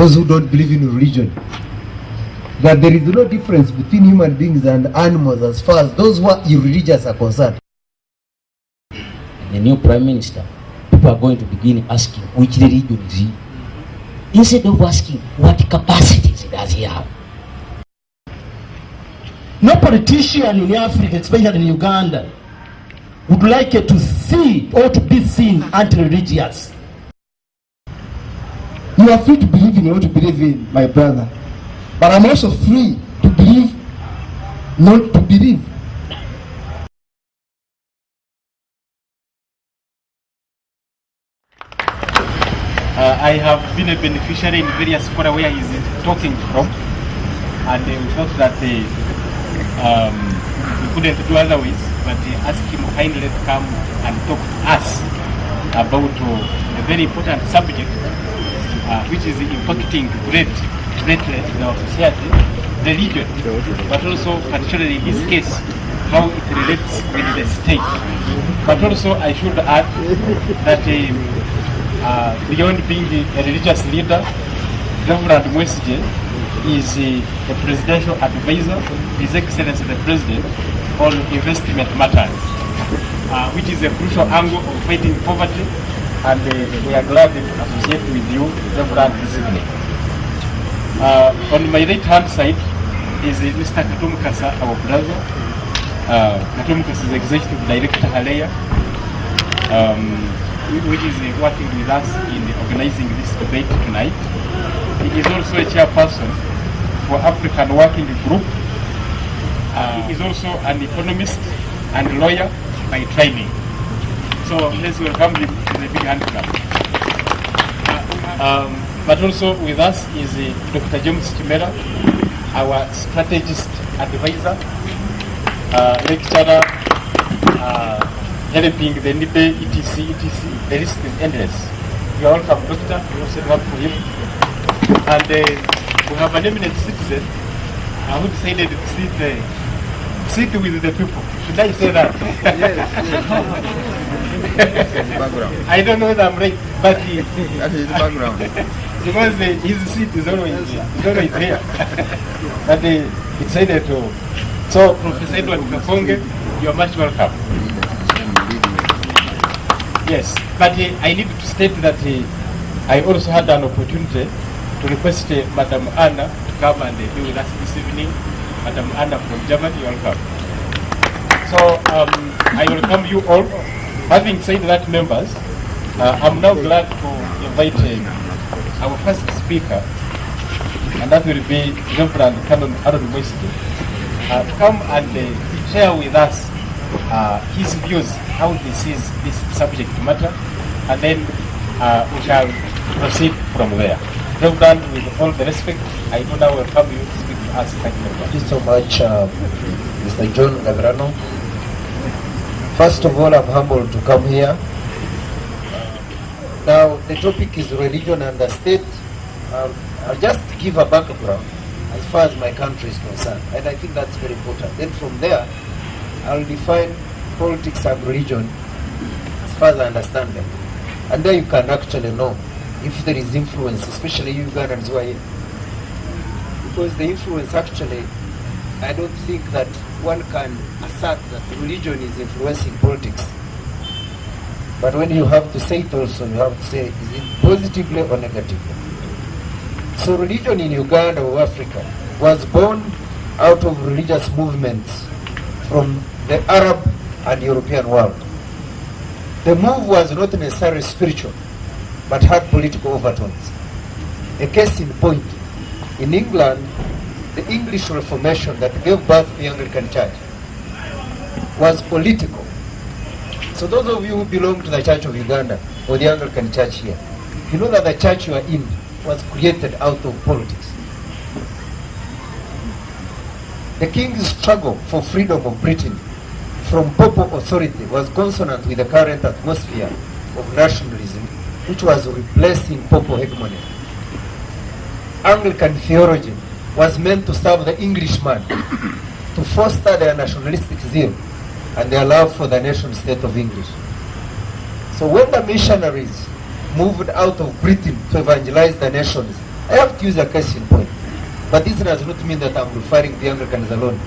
those who don't believe in religion, that there is no difference between human beings and animals as far as those who are irreligious are concerned. The new Prime Minister, people are going to begin asking which religion is he, instead of asking what capacities does he have. No politician in Africa, especially in Uganda, would like to see or to be seen anti-religious. You are free to believe in what you believe in, my brother. But I'm also free to believe, not to believe. I have been a beneficiary in various fora where he's talking from, and we thought that we couldn't do otherwise, but ask him kindly to come and talk to us about a very important subject which is impacting greatly in our society, religion, but also particularly in this case, how it relates with the state. But also I should add that beyond being a religious leader, Reverend Mwesige is a presidential advisor, His Excellency the President, on investment matters, which is a crucial angle of fighting poverty, and we are glad to associate with you, Reverend, this evening. On my right hand side is Mr. Katumkasa, our brother. Katumkasa is Executive Director Haleya, which is working with us in organizing this debate tonight. He is also a chairperson for African Working Group. He is also an economist and lawyer by training. So let's welcome him with a big hand clap. But also with us is Dr. James Chimera, our strategist advisor, lecturer, helping the NIBE, etc. The list is endless. You are welcome, Doctor. We also have for him. And we have an eminent citizen who decided to sit with the people. Should I say that? Yes. I don't know whether I'm right, but that is the background. Because his seat is always here. But he decided to. So, Professor Edward Kafonge, you are much welcome. Yes, but I need to state that I also had an opportunity to request Madam Anna to come and be with us this evening. Madam Anna from Germany, welcome. So I welcome you all. Having said that, members, I'm now glad to invite our first speaker, and that will be Reverend Canon Aaron Mwesige, to come and share with us his views, how he sees this subject matter, and then we shall proceed from there. Reverend, with all the respect, I do now welcome you to speak to us. Thank you very much. Thank you so much, Mr. John Gavrano. First of all, I'm humbled to come here. Now, the topic is religion and the state. I'll just give a background as far as my country is concerned, and I think that's very important. Then from there, I'll define politics and religion as far as I understand them. And there you can actually know if there is influence, especially you Ugandans who are here. Because the influence actually, I don't think that one can assert that religion is influencing politics. But when you have to say it also, you have to say, is it positively or negatively? So religion in Uganda or Africa was born out of religious movements from the Arab and European world. The move was not necessarily spiritual, but had political overtones. A case in point, in England, the English Reformation that gave birth to the Anglican Church was political. So those of you who belong to the Church of Uganda or the Anglican Church here, you know that the church you are in was created out of politics. The king's struggle for freedom of Britain from papal authority was consonant with the current atmosphere of nationalism, which was replacing papal hegemony. Anglican theology was meant to serve the Englishman, to foster their nationalistic zeal and their love for the nation state of English. So when the missionaries moved out of Britain to evangelize the nations I have to use a case in point. But this does not mean that I'm referring the Anglicans alone.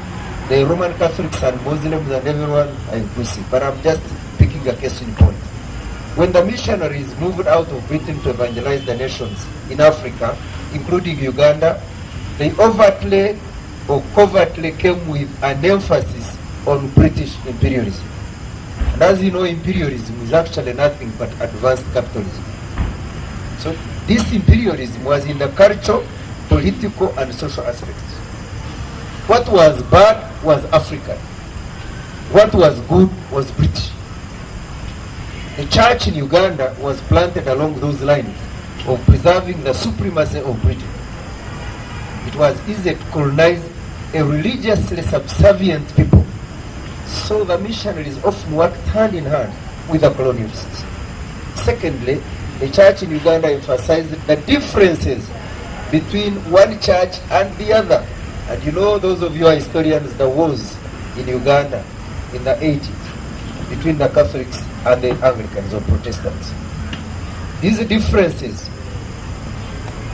The Roman Catholics and Muslims and everyone are inclusive. But I'm just picking a case in point. When the missionaries moved out of Britain to evangelize the nations in Africa, including Uganda, they overtly or covertly came with an emphasis on British imperialism. And as you know, imperialism is actually nothing but advanced capitalism. So this imperialism was in the cultural, political, and social aspects. What was bad was African. What was good was British. The church in Uganda was planted along those lines of preserving the supremacy of Britain. It was easy to colonize a religiously subservient people. So the missionaries often worked hand in hand with the colonialists. Secondly, the church in Uganda emphasized the differences between one church and the other. And you know, those of you are historians, there was in Uganda in the 80s between the Catholics and the Anglicans or Protestants. These differences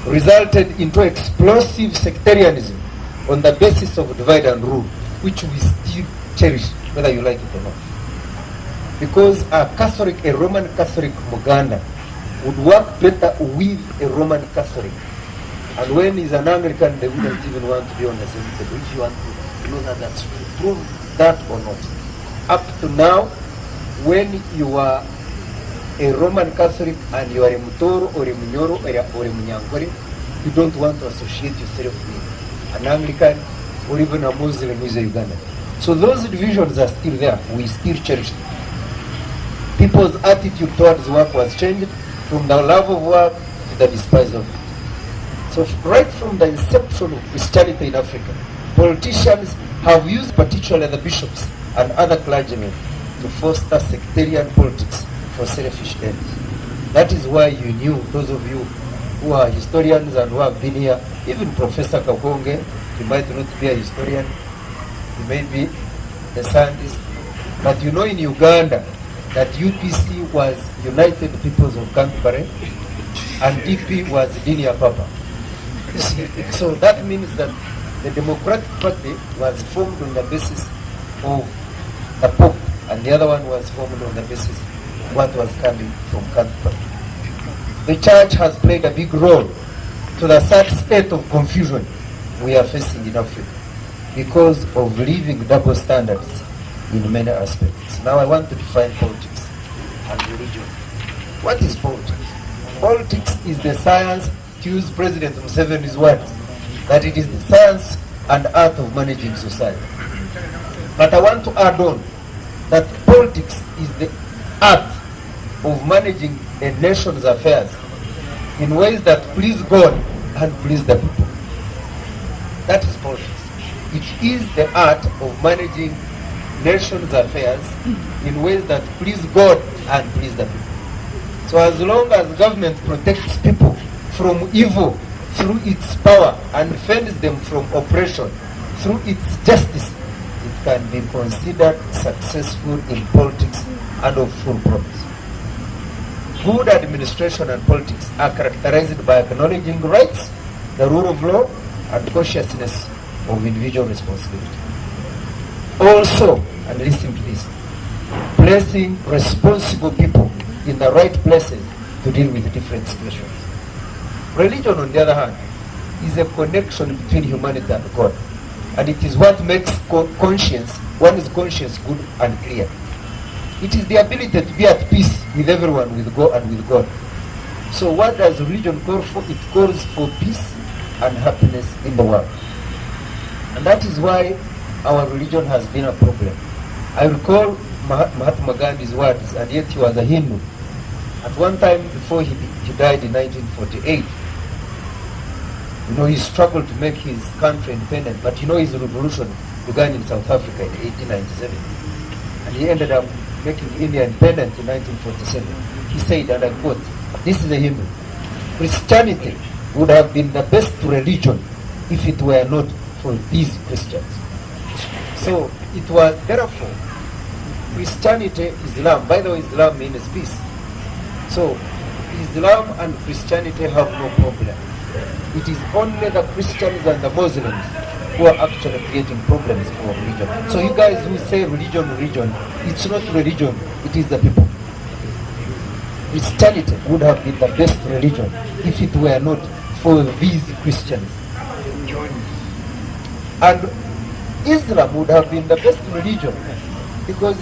resulted into explosive sectarianism on the basis of divide and rule, which we still cherish, whether you like it or not. Because a Roman Catholic Muganda would work better with a Roman Catholic. And when he's an Anglican, they wouldn't even want to be on the same table. If you want to know that that's true, prove that or not. Up to now, when you are a Roman Catholic and you are a Mutoro or a Munyoro or a Munyankore, you don't want to associate yourself with an Anglican or even a Muslim who is a Ugandan. So those divisions are still there. We still cherish them. People's attitude towards work was changed from the love of work to the despise of it. So right from the inception of Christianity in Africa, politicians have used particularly the bishops and other clergymen to foster sectarian politics for selfish ends. That is why you knew, those of you who are historians and who have been here, even Professor Kakonge, he might not be a historian, he may be a scientist, but you know in Uganda that UPC was United Peoples of Canterbury and DP was Dinia Papa. So that means that the Democratic Party was formed on the basis of the Pope, and the other one was formed on the basis of what was coming from Canterbury. The church has played a big role to the sad state of confusion we are facing in Africa because of living double standards in many aspects. Now I want to define politics and religion. What is politics? Politics is the science, to use President Museveni's words, that it is the science and art of managing society. But I want to add on that politics is the art of managing a nation's affairs in ways that please God and please the people. That is politics. It is the art of managing nation's affairs in ways that please God and please the people. So as long as government protects people from evil through its power and defends them from oppression through its justice, it can be considered successful in politics and of full promise. Good administration and politics are characterized by acknowledging rights, the rule of law, and consciousness of individual responsibility. Also, and listen to this, placing responsible people in the right places to deal with different situations. Religion, on the other hand, is a connection between humanity and God. And it is what makes one's conscience good and clear. It is the ability to be at peace with everyone, with God and with God. So what does religion call for? It calls for peace and happiness in the world. And that is why our religion has been a problem. I recall Mahatma Gandhi's words, and yet he was a Hindu. At one time before he died in 1948, you know, he struggled to make his country independent, but you know his revolution began in South Africa in 1897. And he ended up making India independent in 1947. He said, and I quote, this is a Hindu, Christianity would have been the best religion if it were not for these Christians. So it was therefore Christianity, Islam, by the way, Islam means peace. So Islam and Christianity have no problem. It is only the Christians and the Muslims who are actually creating problems for religion. So you guys who say religion, it's not religion, it is the people. Christianity would have been the best religion if it were not for these Christians. And Islam would have been the best religion because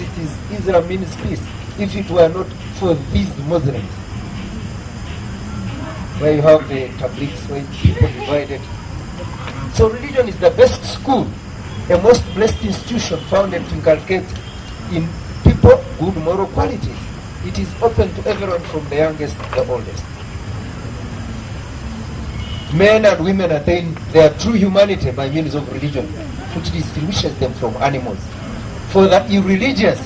Islam means peace if it were not for these Muslims. Where you have the tablighs, where people divided. So religion is the best school, a most blessed institution founded to inculcate in people good moral qualities. It is open to everyone from the youngest to the oldest. Men and women attain their true humanity by means of religion, which distinguishes them from animals. For the irreligious,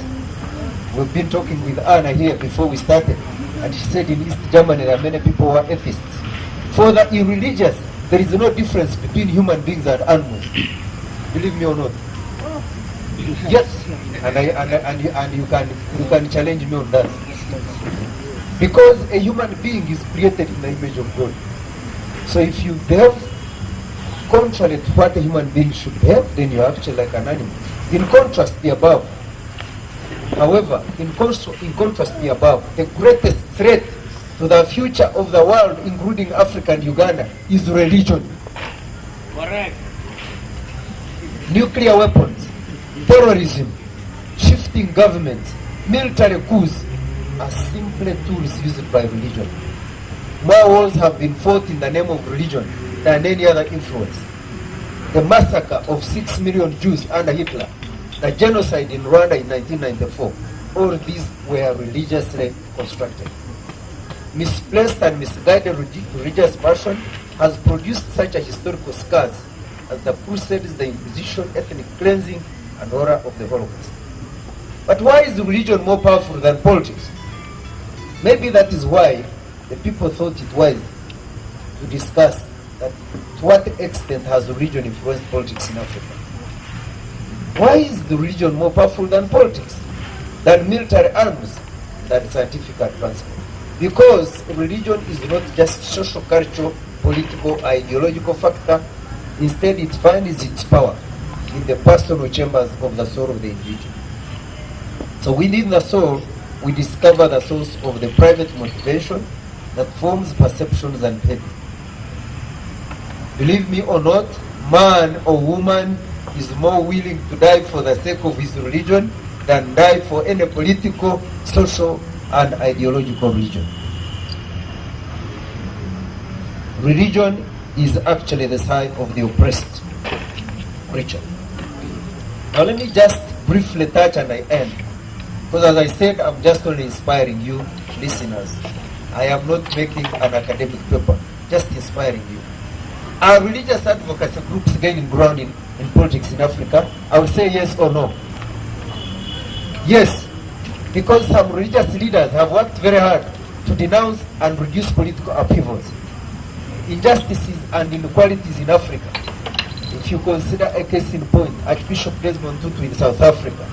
we've been talking with Anna here before we started, and she said in East Germany there are many people who are atheists. For the irreligious, there is no difference between human beings and animals. Believe me or not. Yes, and you can challenge me on that. Because a human being is created in the image of God. So if you behave contrary to what a human being should behave, then you are actually like an animal. In contrast, the above. However, in contrast, the above, the greatest threat to the future of the world, including Africa and Uganda, is religion. Correct. Nuclear weapons, terrorism, shifting governments, military coups are simply tools used by religion. More wars have been fought in the name of religion than any other influence. The massacre of 6 million Jews under Hitler, the genocide in Rwanda in 1994, all these were religiously constructed. Misplaced and misguided religious passion has produced such a historical scars as the Crusades, the Inquisition, ethnic cleansing, and horror of the Holocaust. But why is religion more powerful than politics? Maybe that is why the people thought it wise to discuss that to what extent has religion influenced politics in Africa. Why is the religion more powerful than politics, than military arms, than scientific advancement? Because religion is not just social, cultural, political, ideological factor. Instead, it finds its power in the personal chambers of the soul of the individual. So within the soul, we discover the source of the private motivation that forms perceptions and behavior. Believe me or not, man or woman is more willing to die for the sake of his religion than die for any political, social, and ideological reason. Religion is actually the sign of the oppressed creature. Now let me just briefly touch and I end. Because as I said, I'm just only inspiring you, listeners. I am not making an academic paper, just inspiring you. Are religious advocacy groups gaining ground in politics in Africa? I would say yes or no. Yes, because some religious leaders have worked very hard to denounce and reduce political upheavals, injustices and inequalities in Africa. If you consider a case in point, Archbishop Desmond Tutu in South Africa,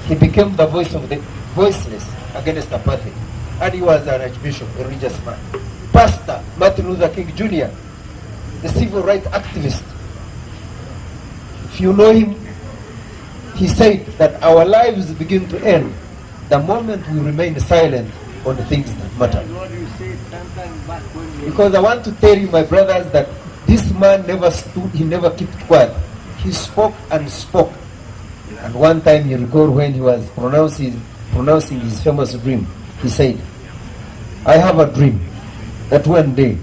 he became the voice of the voiceless against apartheid, and he was an archbishop, a religious man. Pastor Martin Luther King Jr., the civil rights activist, if you know him, he said that our lives begin to end the moment we remain silent on the things that matter. Because I want to tell you, my brothers, that this man never stood, he never kept quiet. He spoke and spoke. And one time you recall when he was pronouncing his famous dream, he said, I have a dream that one day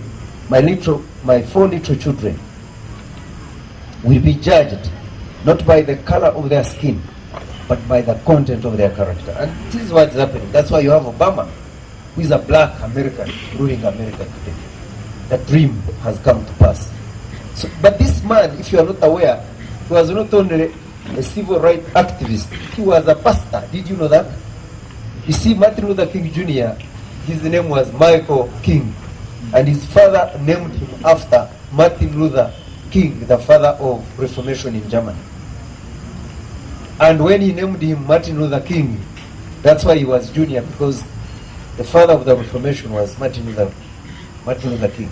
my 4 little children will be judged not by the color of their skin, but by the content of their character. And this is what's happening. That's why you have Obama, who is a black American ruling America today. The dream has come to pass. So, but this man, if you are not aware, he was not only a civil rights activist, he was a pastor. Did you know that? You see, Martin Luther King Jr., his name was Michael King, and his father named him after Martin Luther King, the father of Reformation in Germany. And when he named him Martin Luther King, that's why he was junior, because the father of the Reformation was Martin Luther King.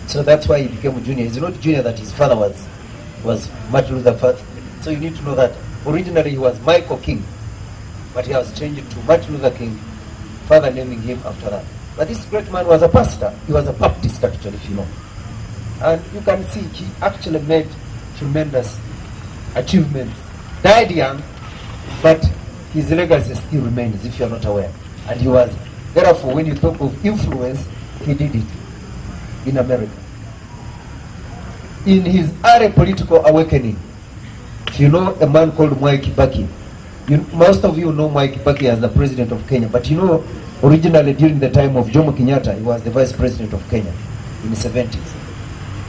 So that's why he became junior. He's not junior that his father was Martin Luther King. So you need to know that originally he was Michael King, but he was changed to Martin Luther King, father naming him after that. But this great man was a pastor. He was a Baptist actually, if you know. And you can see he actually made tremendous achievements. Died young, but his legacy still remains, if you're not aware. And he was, therefore, when you talk of influence, he did it in America. In his early political awakening, if you know a man called Mwai Kibaki, most of you know Mwai Kibaki as the president of Kenya, but you know, originally during the time of Jomo Kenyatta, he was the vice president of Kenya in the 70s.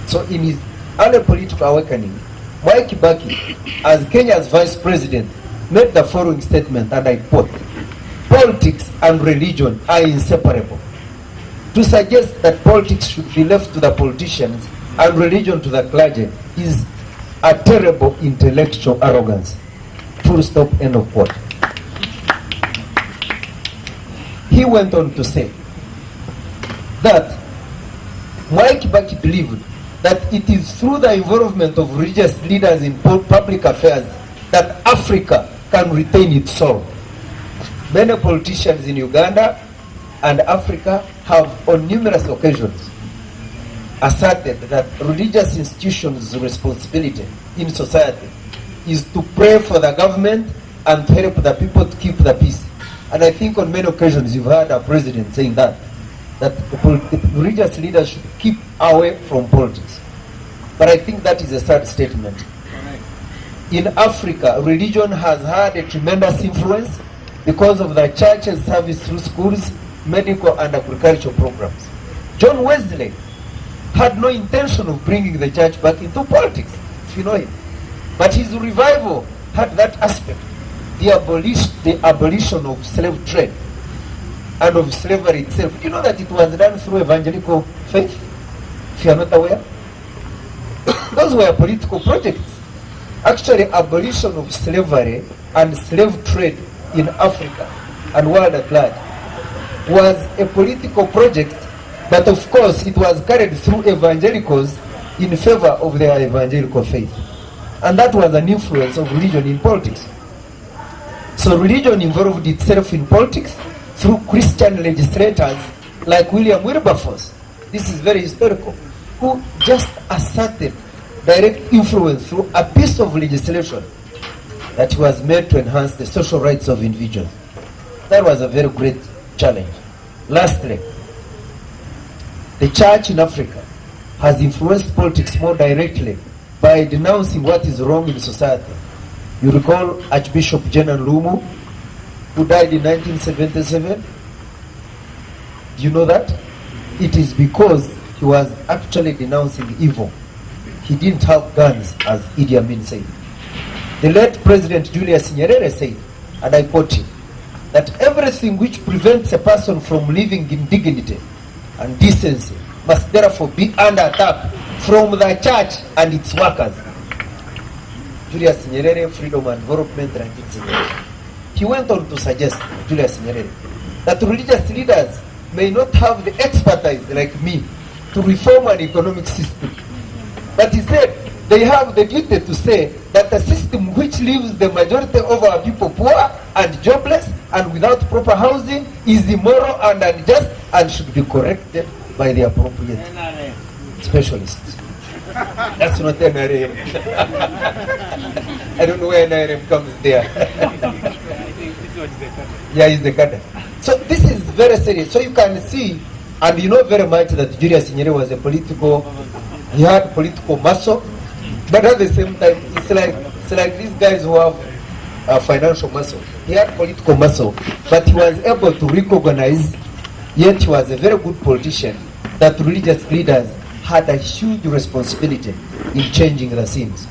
So in his early political awakening, Mwai Kibaki, as Kenya's vice president, made the following statement, and I quote, "Politics and religion are inseparable. To suggest that politics should be left to the politicians and religion to the clergy is a terrible intellectual arrogance." Full stop, end of quote. He went on to say that Mwai Kibaki believed that it is through the involvement of religious leaders in public affairs that Africa can retain its soul. Many politicians in Uganda and Africa have on numerous occasions asserted that religious institutions' responsibility in society is to pray for the government and to help the people to keep the peace. And I think on many occasions you've heard our president saying that the religious leaders should keep away from politics. But I think that is a sad statement. In Africa, religion has had a tremendous influence because of the church's service through schools, medical and agricultural programs. John Wesley had no intention of bringing the church back into politics, if you know him. But his revival had that aspect, the abolition of slave trade and of slavery itself. You know that it was done through evangelical faith, if you are not aware? Those were political projects. Actually, abolition of slavery and slave trade in Africa and world at large was a political project, but of course it was carried through evangelicals in favor of their evangelical faith. And that was an influence of religion in politics. So religion involved itself in politics through Christian legislators like William Wilberforce. This is very historical, who just asserted direct influence through a piece of legislation that was made to enhance the social rights of individuals. That was a very great challenge. Lastly, the church in Africa has influenced politics more directly by denouncing what is wrong in society. You recall Archbishop Jenan Lumu, who died in 1977? Do you know that? It is because he was actually denouncing evil. He didn't have guns, as Idi Amin said. The late President Julius Nyerere said, and I quote him, that everything which prevents a person from living in dignity and decency must therefore be under attack from the church and its workers. Julius Nyerere, Freedom and Development, 1970. He went on to suggest, Julius Nyerere, that religious leaders may not have the expertise like me to reform an economic system. But he said they have the duty to say that a system which leaves the majority of our people poor and jobless and without proper housing is immoral and unjust and should be corrected by the appropriate specialists. That's not NRM. I don't know where NRM comes there. Yeah, it's the cadre. So this is very serious. So you can see, and you know very much that Julius Nyerere was a he had political muscle, but at the same time, it's like these guys who have financial muscle. He had political muscle, but he was able to recognize, yet he was a very good politician, that religious leaders had a huge responsibility in changing the scenes.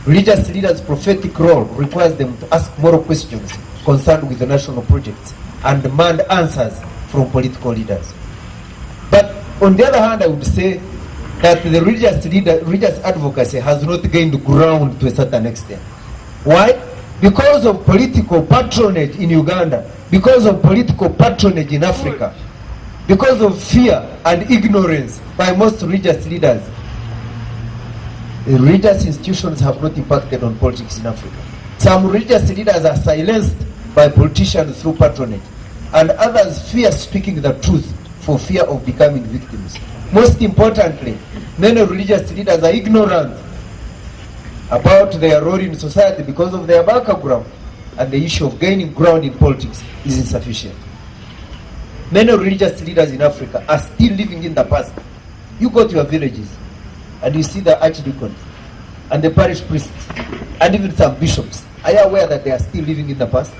Religious leaders' prophetic role requires them to ask moral questions concerned with the national projects and demand answers from political leaders. But on the other hand, I would say that the religious advocacy has not gained ground to a certain extent. Why? Because of political patronage in Uganda, because of political patronage in Africa. because of fear and ignorance by most religious leaders. The religious institutions have not impacted on politics in Africa. Some religious leaders are silenced by politicians through patronage, and others fear speaking the truth for fear of becoming victims. Most importantly, many religious leaders are ignorant about their role in society because of their background, and the issue of gaining ground in politics is insufficient. Many religious leaders in Africa are still living in the past. You go to your villages and you see the archdeacon and the parish priests and even some bishops. Are you aware that they are still living in the past?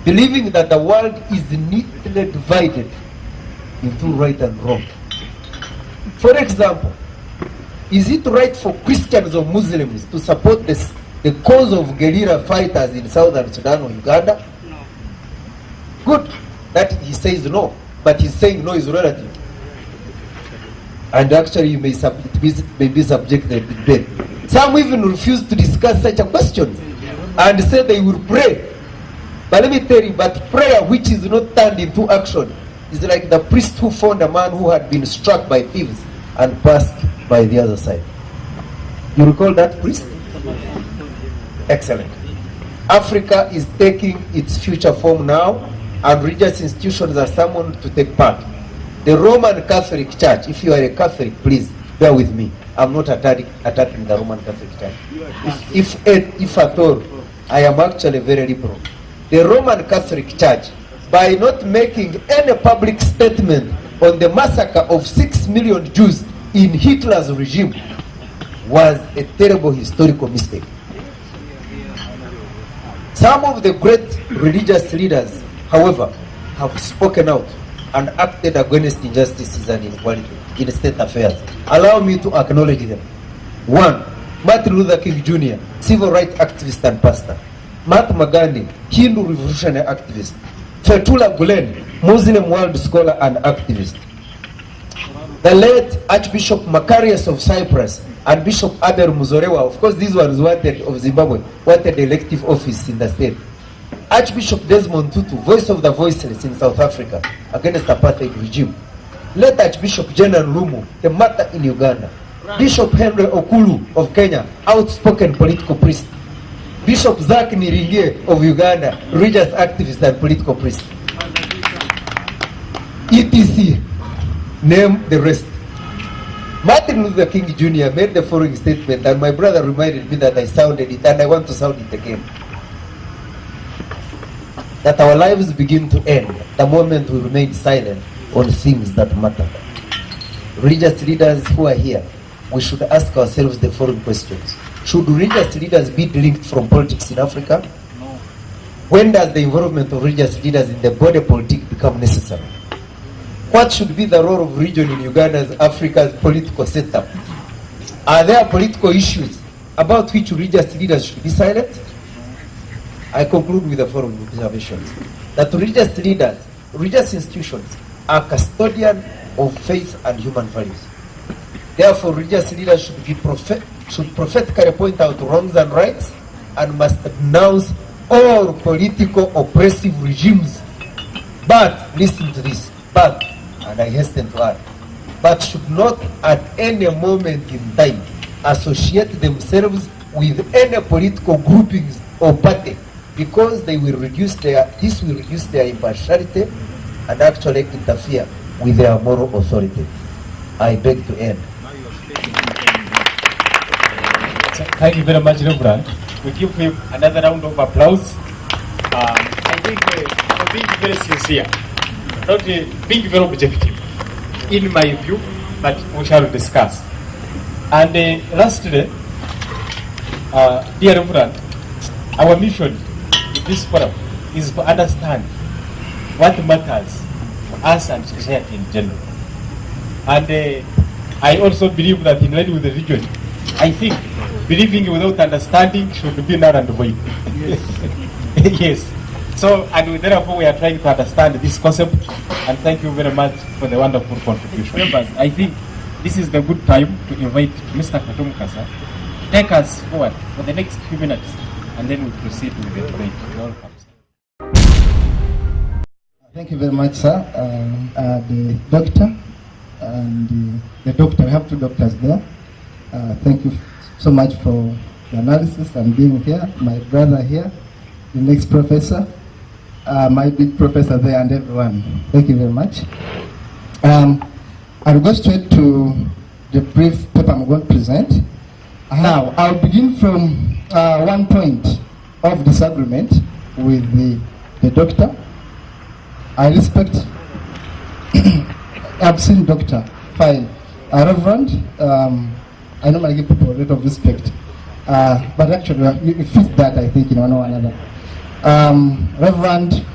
Believing that the world is neatly divided into right and wrong. For example, is it right for Christians or Muslims to support the cause of guerrilla fighters in Southern Sudan or Uganda? No. Good that he says no, but he's saying no is relative. And actually you may be subjected to debate. Some even refuse to discuss such a question and say they will pray. But let me tell you, but prayer which is not turned into action is like the priest who found a man who had been struck by thieves and passed by the other side. You recall that priest? Excellent. Africa is taking its future form now, and religious institutions are summoned to take part. The Roman Catholic Church, if you are a Catholic, please bear with me. I'm not attacking the Roman Catholic Church. If at all, I am actually very liberal. The Roman Catholic Church, by not making any public statement on the massacre of 6 million Jews in Hitler's regime, was a terrible historical mistake. Some of the great religious leaders, however, have spoken out and acted against injustices and inequality in state affairs. Allow me to acknowledge them. 1. Martin Luther King Jr., civil rights activist and pastor. Mahatma Gandhi, Hindu revolutionary activist. Fethullah Gulen, Muslim world scholar and activist. The late Archbishop Macarius of Cyprus and Bishop Abel Muzorewa, of course these ones wanted of Zimbabwe, wanted elective office in the state. Archbishop Desmond Tutu, voice of the voiceless in South Africa against apartheid regime. Late Archbishop General Lumu, the martyr in Uganda. Bishop Henry Okulu of Kenya, outspoken political priest. Bishop Zach Niringie of Uganda, religious activist and political priest. ETC, name the rest. Martin Luther King Jr. made the following statement, and my brother reminded me that I sounded it, and I want to sound it again. That our lives begin to end the moment we remain silent on things that matter. Religious leaders who are here, we should ask ourselves the following questions. Should religious leaders be linked from politics in Africa? No. When does the involvement of religious leaders in the body politic become necessary? What should be the role of religion in Uganda's Africa's political setup? Are there political issues about which religious leaders should be silent? I conclude with the following observations. That religious leaders, religious institutions are custodian of faith and human values. Therefore, religious leaders should prophetically point out wrongs and rights and must denounce all political oppressive regimes. But, listen to this, but, and I hasten to add, but should not at any moment in time associate themselves with any political groupings or party, because this will reduce their impartiality and actually interfere with their moral authority. I beg to end. Thank you very much, Reverend. We give him another round of applause. I think for being very sincere, not being very objective, in my view, but we shall discuss. And lastly, dear Reverend, our mission in this forum is to understand what matters to us and society in general. And I also believe that in line with the region, I think believing without understanding should be null and void. Yes. Yes. So, and therefore we are trying to understand this concept, and thank you very much for the wonderful contribution. Members, I think this is the good time to invite Mr. Katum Kasa to take us forward for the next few minutes, and then we proceed with the debate. Welcome. Thank you very much, sir. The doctor and the doctor, we have two doctors there. Thank you so much for the analysis and being here. My brother here, the next professor, my big professor there, and everyone. Thank you very much. I'll go straight to the brief paper I'm going to present. Now, I'll begin from one point of disagreement with the doctor. I respect, I've seen doctor, fine. Reverend, I normally give people a lot of respect, but actually you fit that, I think, in one or another. Reverend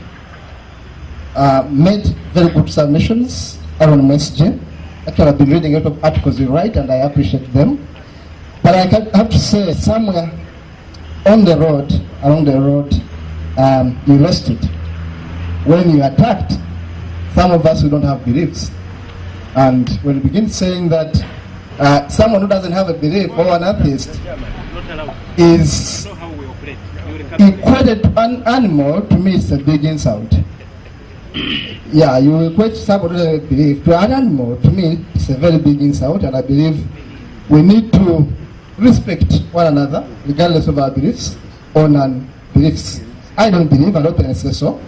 made very good submissions around messaging. Actually, I've been reading a lot of articles you write, and I appreciate them. But I have to say, somewhere on the road, along the road, you lost it. When you attacked some of us who don't have beliefs, and when you begin saying that someone who doesn't have a belief or an atheist is equated to an animal, to me it's a big insult. Yeah, you equate someone who doesn't have a belief to an animal, to me it's a very big insult, and I believe we need to respect one another regardless of our beliefs or non-beliefs. I don't believe, I'll openly say so.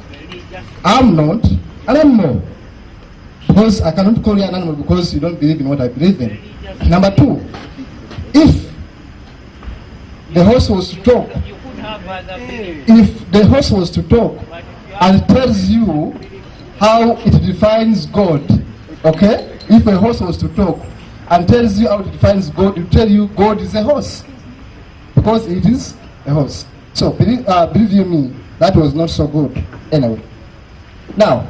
I'm not an animal, because I cannot call you an animal because you don't believe in what I believe in. Number two, if the host was to talk, and tells you how it defines God, okay? If a host was to talk and tells you how it defines God, it will tell you God is a horse, because it is a horse. So believe you me, that was not so good. Anyway, now,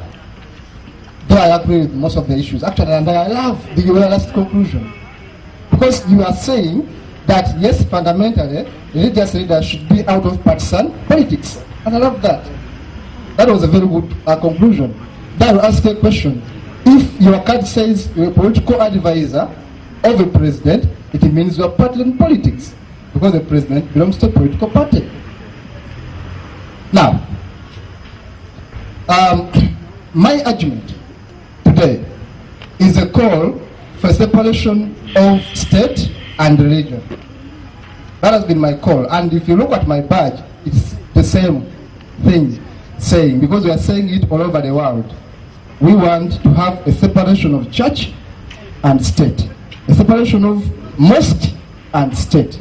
do I agree with most of the issues? Actually, and I love the last conclusion, because you are saying that yes, fundamentally, religious leaders should be out of partisan politics, and I love that. That was a very good conclusion. Then I'll ask a question. If your card says you're a political advisor of a president, it means you're partly in politics, because the president belongs to a political party. Now, my argument today is a call for separation of state and religion. That has been my call, and if you look at my badge, it's the same thing saying, because we are saying it all over the world. We want to have a separation of church and state, a separation of mosque and state.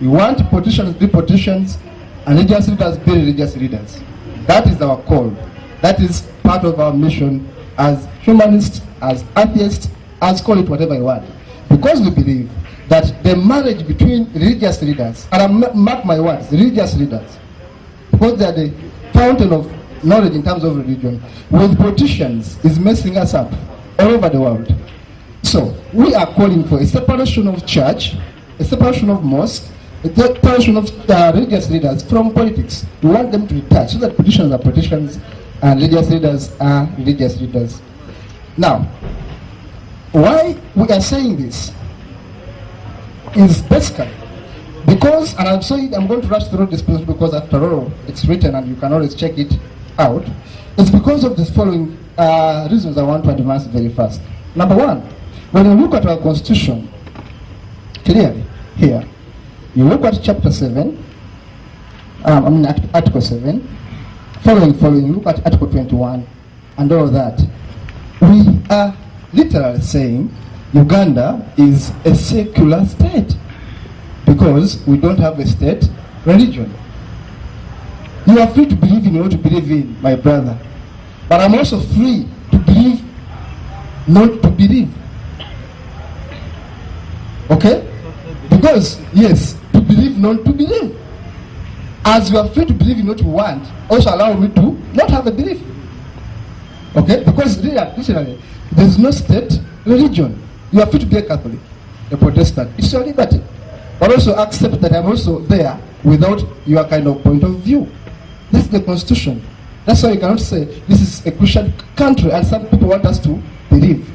We want politicians to be politicians and religious leaders be religious leaders. That is our call. That is part of our mission as humanists, as atheists, as call it whatever you want. Because we believe that the marriage between religious leaders, and I mark my words, religious leaders, because they are the fountain of knowledge in terms of religion, with politicians is messing us up all over the world. So we are calling for a separation of church, a separation of mosque, a separation of religious leaders from politics. We want them to detach, so that politicians are politicians and religious leaders are religious leaders. Now, why we are saying this is basically because, and I'm going to rush through this because after all it's written and you can always check it out. It's because of the following reasons I want to advance very fast. Number one, when you look at our constitution clearly here, you look at chapter 7, article 7, following, look at article 21 and all that. We are literally saying Uganda is a secular state because we don't have a state religion. You are free to believe in what you believe in, my brother, but I'm also free to believe not to believe. Okay? Because, yes, to believe not to believe. As you are free to believe in what you want, also allow me to not have a belief. Okay? Because literally, there is no state religion. You are free to be a Catholic, a Protestant. It's your liberty. But also accept that I'm also there without your kind of point of view. That's the constitution. That's why you cannot say this is a Christian country and some people want us to believe.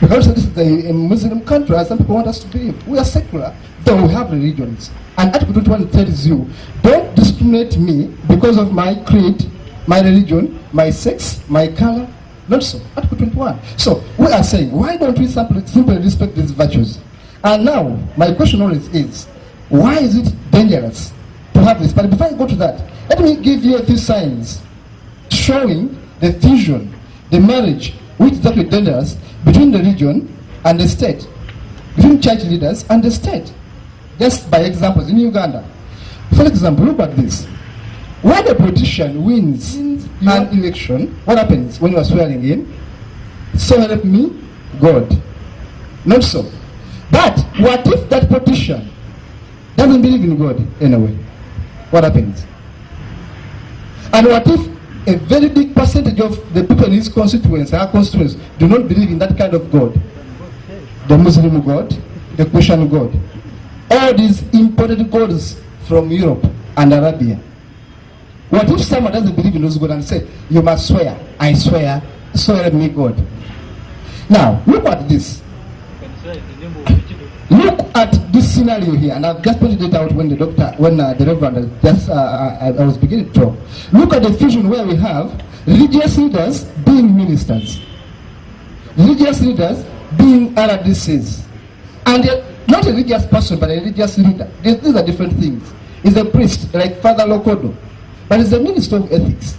You cannot say this is a Muslim country and some people want us to believe. We are secular, though we have religions. And Article 21 tells you, don't discriminate me because of my creed my religion, my sex, my color. Not so. Article 21. So we are saying, why don't we simply respect these virtues? And now, my question always is, why is it dangerous to have this? But before I go to that, let me give you a few signs showing the fusion, the marriage, which is actually dangerous, between the religion and the state, between church leaders and the state. Just by examples, in Uganda. For example, look at this. When a politician wins an election, what happens when you are swearing in? So help me, God. Not so. But what if that politician doesn't believe in God anyway? What happens? And what if a very big percentage of the people in his constituency, our constituents, do not believe in that kind of God? The Muslim God, the Christian God. All these imported gods from Europe and Arabia. What if someone doesn't believe in those gods and say, you must swear, I swear, so help me God? Now, look at this. Look at this scenario here, and I've just pointed it out when the reverend I was beginning to talk. Look at the fusion where we have religious leaders being ministers, religious leaders being RDCs, and not a religious person, but a religious leader. These are different things. He's a priest, like Father Lokodo, but he's a minister of ethics.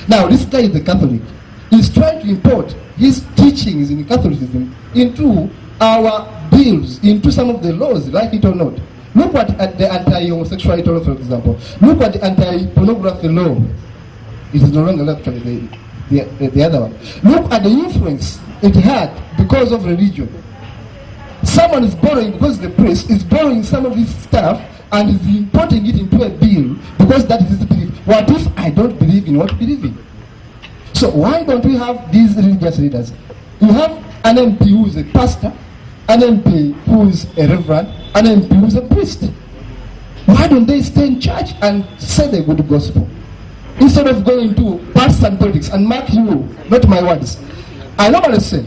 Now, this guy is a Catholic. He's trying to import his teachings in Catholicism into our bills, into some of the laws, like it or not. Look at the anti-homosexuality law, for example. Look at the anti-pornography law. It is no longer actually the other one. Look at the influence it had because of religion. Someone is borrowing, because the priest is borrowing some of this stuff and is importing it into a bill because that is his belief. What if I don't believe in what you believe in? So why don't we have these religious leaders? You have an MP who is a pastor, an MP who is a reverend, an MP who is a priest. Why don't they stay in church and say the good gospel? Instead of going to partisan politics, and mark you, not my words. I normally say,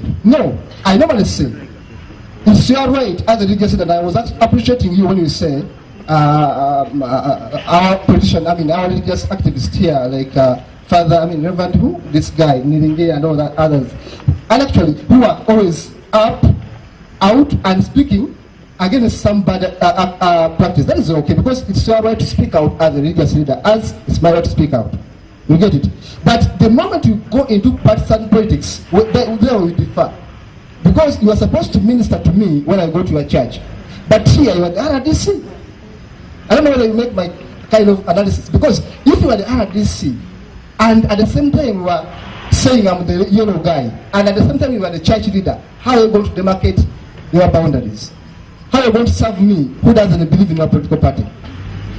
it's your right as a religious leader, and I was appreciating you when you say, our politician, our religious activists here, like Reverend who? This guy, Niringe and all that others. And actually, who are always up, out and speaking against some bad practice. That is okay, because it's your right to speak out as a religious leader, as it's my right to speak out. You get it? But the moment you go into partisan politics, there we differ. Because you are supposed to minister to me when I go to your church. But here you are the RDC. I don't know whether you make my kind of analysis. Because if you are the RDC, and at the same time you are saying I'm the yellow guy, and at the same time you are the church leader, how are you going to demarcate your boundaries? How are you going to serve me who doesn't believe in your political party?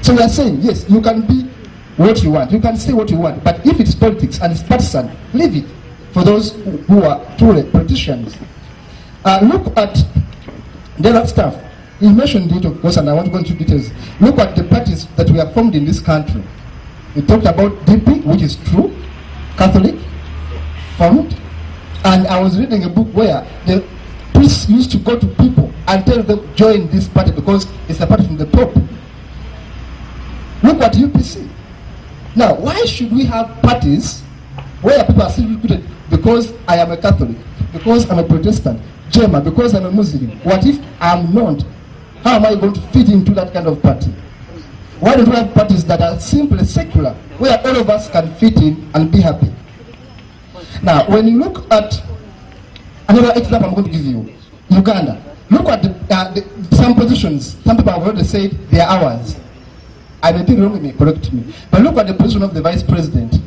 So we are saying, yes, you can be what you want, you can say what you want, but if it's politics and it's partisan, leave it for those who are truly politicians. Look at the other stuff. You mentioned it, of course, and I want to go into details. Look at the parties that we have formed in this country. We talked about DP, which is true, Catholic, formed, and I was reading a book where the priests used to go to people and tell them join this party because it's a party from the Pope. Look at UPC. Now, why should we have parties where people are still recruited because I am a Catholic, because I'm a Protestant, Gemma, because I'm a Muslim? What if I'm not? How am I going to fit into that kind of party? Why don't we have parties that are simply secular, where all of us can fit in and be happy? Now, when you look at another example I'm going to give you, Uganda. Look at some positions. Some people have already said they are ours. I may be wrong, you may correct me. But look at the position of the vice president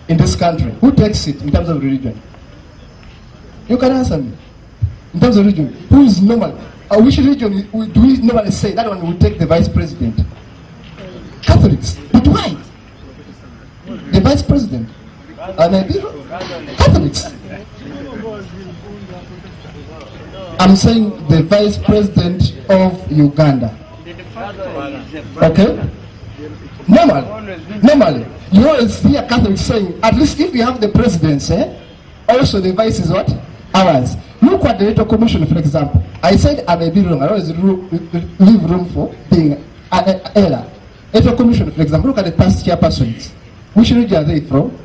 in this country. Who takes it in terms of religion? You can answer me. In terms of religion, who is normal? Which religion do we normally say that one will take the vice president? Catholics. But why? The vice president. Catholics. I'm saying the vice president of Uganda. Okay? Normally, you always hear Catholics saying, at least if you have the presidency, also the vice is what? Ours. Look at the Electoral Commission, for example. I said I may be wrong. I always leave room for being an error. Electoral Commission, for example, look at the past chairpersons. Which religion are they from?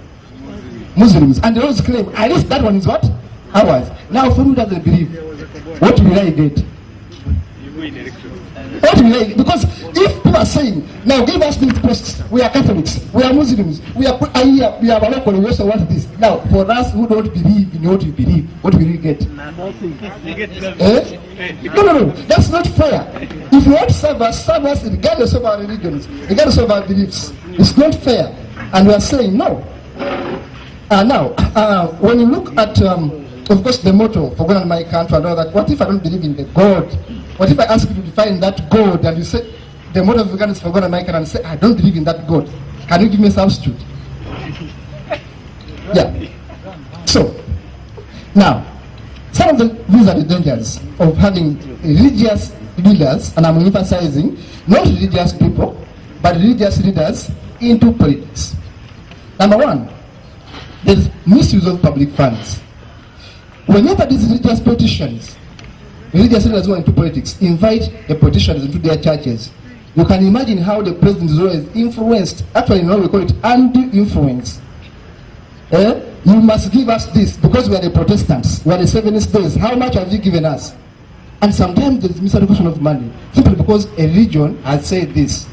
Muslims. And they always claim, at least that one is what? Ours. Now, for who doesn't believe, what will I get? What will I get? Because if people are saying, now give us these posts, we are Catholics, we are Muslims, we are local, we also want this. Now, for us who don't believe in what you believe, what will you get? Nothing. No, that's not fair. If you want to serve us regardless of our religions, regardless of our beliefs. It's not fair. And we are saying no. Now, when you look at, of course, the motto, for God and my country and all that, what if I don't believe in the God? What if I ask you to define that God and you say, the motto of Uganda is for God and my country, and say, I don't believe in that God. Can you give me a substitute? Yeah. So, now, some of these are the dangers of having religious leaders, and I'm emphasizing not religious people, but religious leaders into politics. Number one, there's misuse of public funds. Whenever these religious politicians, religious leaders go into politics, invite the politicians into their churches, you can imagine how the president is always influenced. Actually, you know, we call it anti-influence. You must give us this because we are the Protestants. We are the Seventh Days. How much have you given us? And sometimes there is misallocation of money simply because a religion has said this.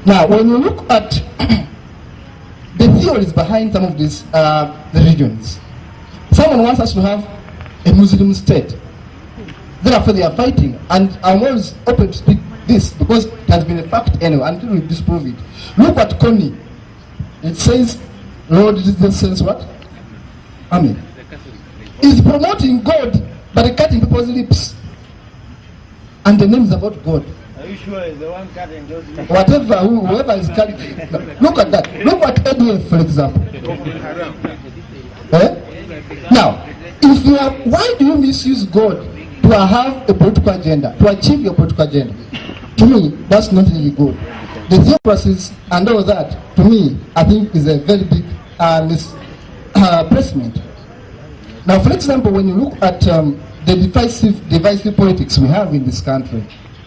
Now, when you look at the theories behind some of these religions, someone wants us to have a Muslim state. Therefore, they are fighting. And I'm always open to speak this because it has been a fact anyway until we disprove it. Look at Connie. It says, Lord, this says what? Amen. It's promoting God by cutting people's lips. And the name is about God. Are you sure it's the one cutting those lips? Whoever is cutting. Look at that. Look at ADF, for example. Now, if you are, why do you misuse God to have a political agenda, to achieve your political agenda? To me, that's not really good. The theocracies and all that, to me, I think is a very big misplacement. Now, for example, when you look at the divisive politics we have in this country,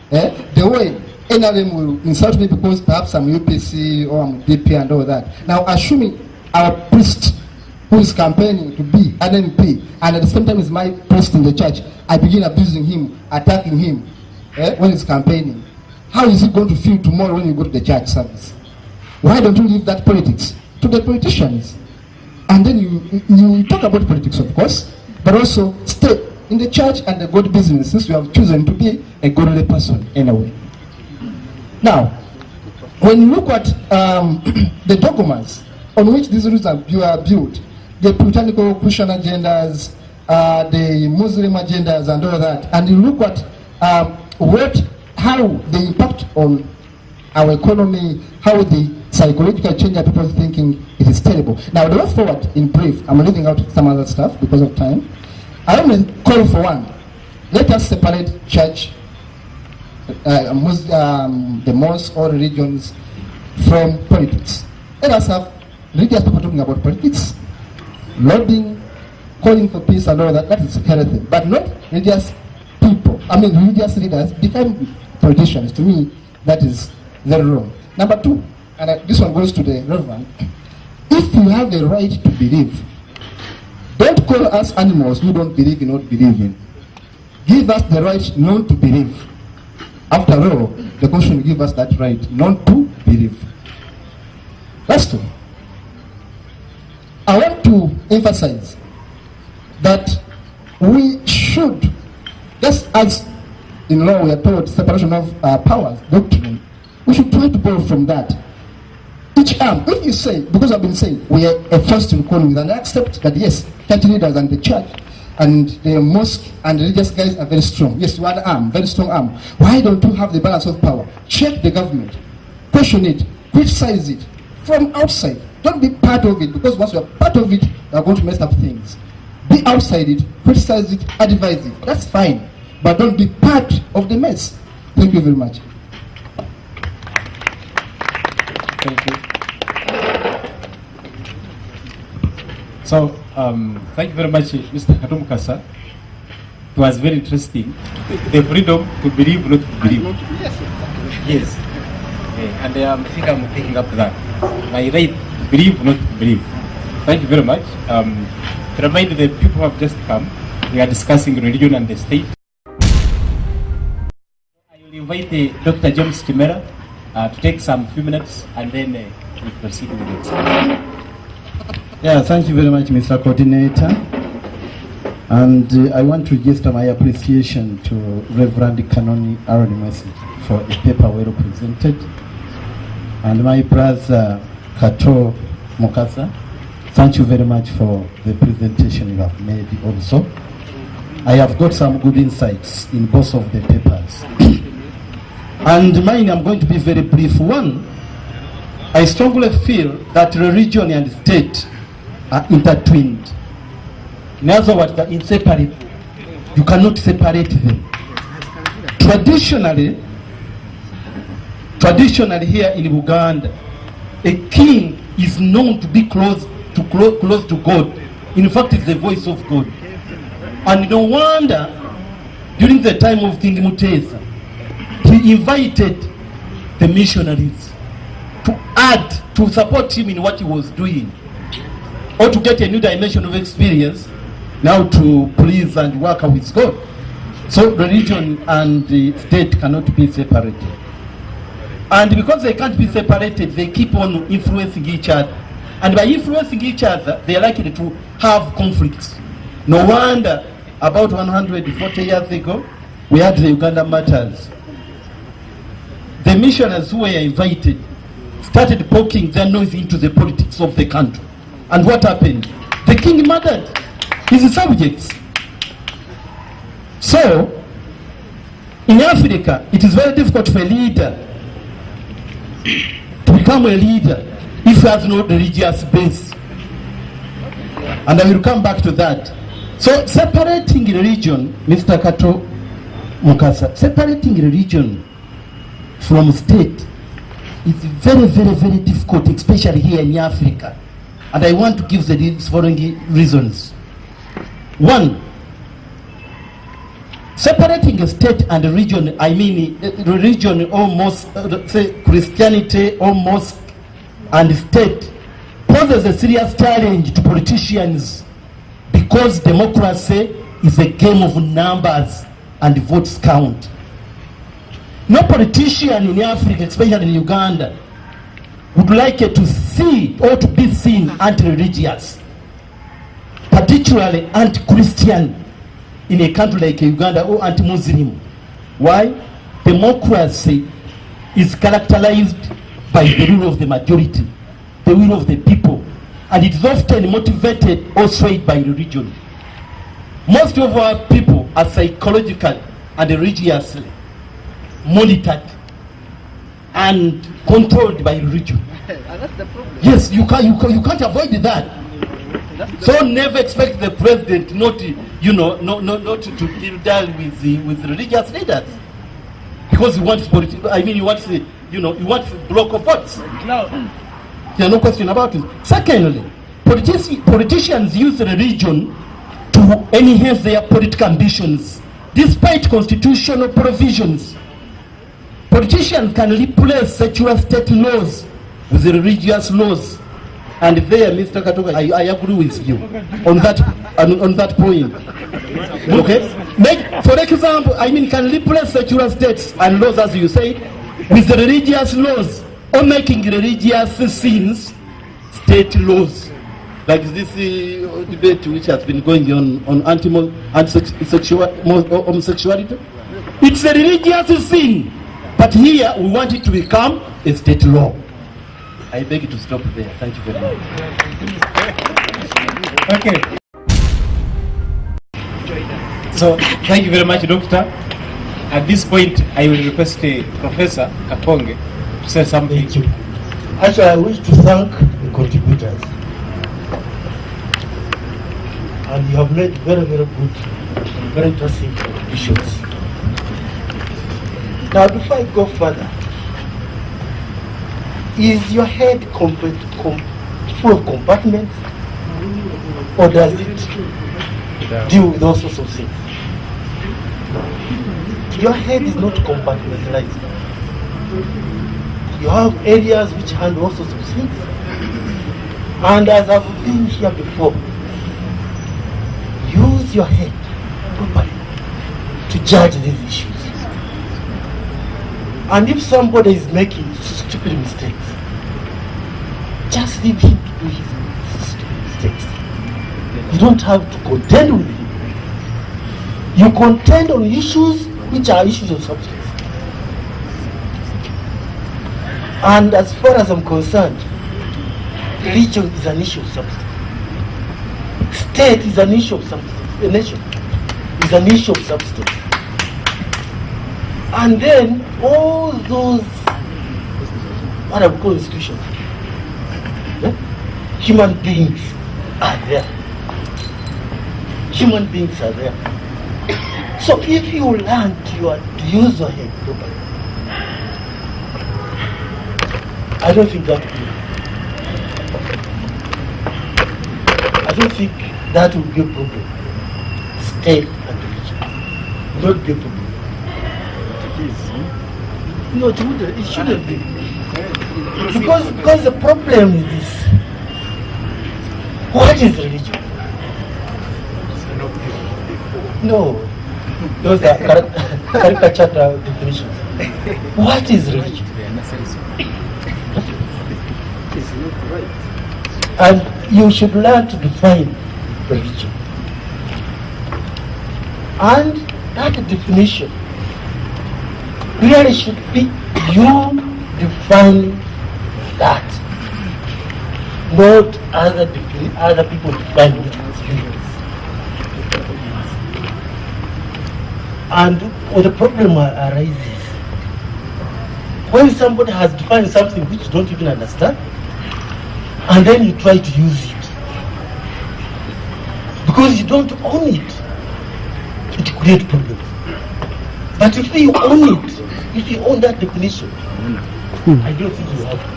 the way NRM will insult me because perhaps I'm UPC or I'm DP and all that. Now, assuming our priest who is campaigning to be an MP and at the same time is my priest in the church, I begin abusing him, attacking him when he's campaigning. How is he going to feel tomorrow when you go to the church service? Why don't you leave that politics to the politicians? And then you talk about politics, of course, but also stay in the church and the God business since you have chosen to be a godly person anyway. Now, when you look at the dogmas on which these rules are built, the puritanical Christian agendas, the Muslim agendas and all that, and you look at how they impact on our economy, how the psychological change of people's thinking, it is terrible. Now, the way forward, in brief, I'm leaving out some other stuff because of time. I want to call for one. Let us separate church, the mosque or religions from politics. Let us have religious people talking about politics, lobbying, calling for peace and all that. That is healthy. But not religious people. Religious leaders become politicians. To me, that is very wrong. Number two, and this one goes to the Reverend. If you have the right to believe, don't call us animals who don't believe in what we believe in. Give us the right not to believe. After all, the Constitution will give us that right not to believe. That's two. I want to emphasize that we should, just as in law we are told separation of powers, doctrine, we should try to borrow from that. Each arm, if you say, because I've been saying, we are a first economy, and I accept that yes, church leaders and the church and the mosque and the religious guys are very strong. Yes, one arm, very strong arm. Why don't you have the balance of power? Check the government, question it, criticize it from outside. Don't be part of it, because once you are part of it, you are going to mess up things. Be outside it, criticize it, advise it. That's fine, but don't be part of the mess. Thank you very much. Thank you. So, thank you very much, Mr. Katum Kasa. It was very interesting. The freedom to believe, not to believe. Yes. And I think I'm picking up that. My right believe or not to believe. Thank you very much. To remind the people who have just come, we are discussing religion and the state. I will invite Dr. James Timera to take some few minutes, and then we proceed with the discussion. Yeah, thank you very much, Mr. Coordinator. And I want to register my appreciation to Reverend Kanoni Aaron Mercy for a paper well presented. And my brother Kato Mokasa, thank you very much for the presentation you have made also. I have got some good insights in both of the papers. And mine, I'm going to be very brief. One, I strongly feel that religion and state are intertwined. In other words, they're inseparable. You cannot separate them. Traditionally here in Uganda, a king is known to be close to God. In fact, it's the voice of God. And no wonder, during the time of King Mutesa, he invited the missionaries to support him in what he was doing, or to get a new dimension of experience, now to please and work with God. So religion and the state cannot be separated. And because they can't be separated, they keep on influencing each other. And by influencing each other, they are likely to have conflicts. No wonder, about 140 years ago, we had the Uganda Matters. The missionaries who were invited started poking their nose into the politics of the country. And what happened? The king murdered his subjects. So, in Africa, it is very difficult for a leader to become a leader if he has no religious base. And I will come back to that. So, separating religion, Mr. Kato Mukasa, separating religion from state is very, very, very difficult, especially here in Africa. And I want to give the following reasons. One, separating a state and a region, I mean religion almost, say Christianity almost, and state, poses a serious challenge to politicians because democracy is a game of numbers and votes count. No politician in Africa, especially in Uganda, would like to see or to be seen anti-religious, particularly anti-Christian in a country like Uganda, or anti-Muslim. Why? Democracy is characterized by the rule of the majority, the will of the people, and it is often motivated or swayed by religion. Most of our people are psychological and religiously monitored and controlled by religion. And that's the problem. Yes, you can't avoid that. So never expect the president not to deal with religious leaders, because he wants he wants block of votes. There's no question about it. Secondly, politicians use religion to enhance their political ambitions, despite constitutional provisions. Politicians can replace secular state laws with religious laws. And there, Mr. Katoga, I agree with you on that point. Okay? For example, can replace secular states and laws, as you say, with the religious laws, or making religious sins state laws. Like this debate which has been going on homosexuality. It's a religious sin, but here we want it to become a state law. I beg you to stop there. Thank you very much. Okay. So, thank you very much, Doctor. At this point, I will request Professor Kaponge to say something. Thank you. Actually, I wish to thank the contributors. And you have made very, very good and very interesting contributions. Now, before I go further, is your head full of compartments, or does it deal with all sorts of things? Your head is not compartmentalized. You have areas which handle all sorts of things. And as I've been here before, use your head properly to judge these issues. And if somebody is making stupid mistakes, just leave him to do his stupid mistakes. You don't have to contend with him. You contend on issues which are issues of substance. And as far as I'm concerned, religion is an issue of substance. State is an issue of substance. The nation is an issue of substance. And then all those, what I would call institutions, human beings are there. Human beings are there. So if you learn to use your head properly, I don't think that will be a problem. State and religion not be a problem. No, it wouldn't. It shouldn't be. Because the problem is this. What is religion? No, those are caricature definitions. What is religion? And you should learn to define religion. And that definition really should be you defining that, not other people defining it for you. And the problem arises when somebody has defined something which you don't even understand, and then you try to use it. Because you don't own it, it creates problems. But if you own it, if you own that definition, I don't think you have it.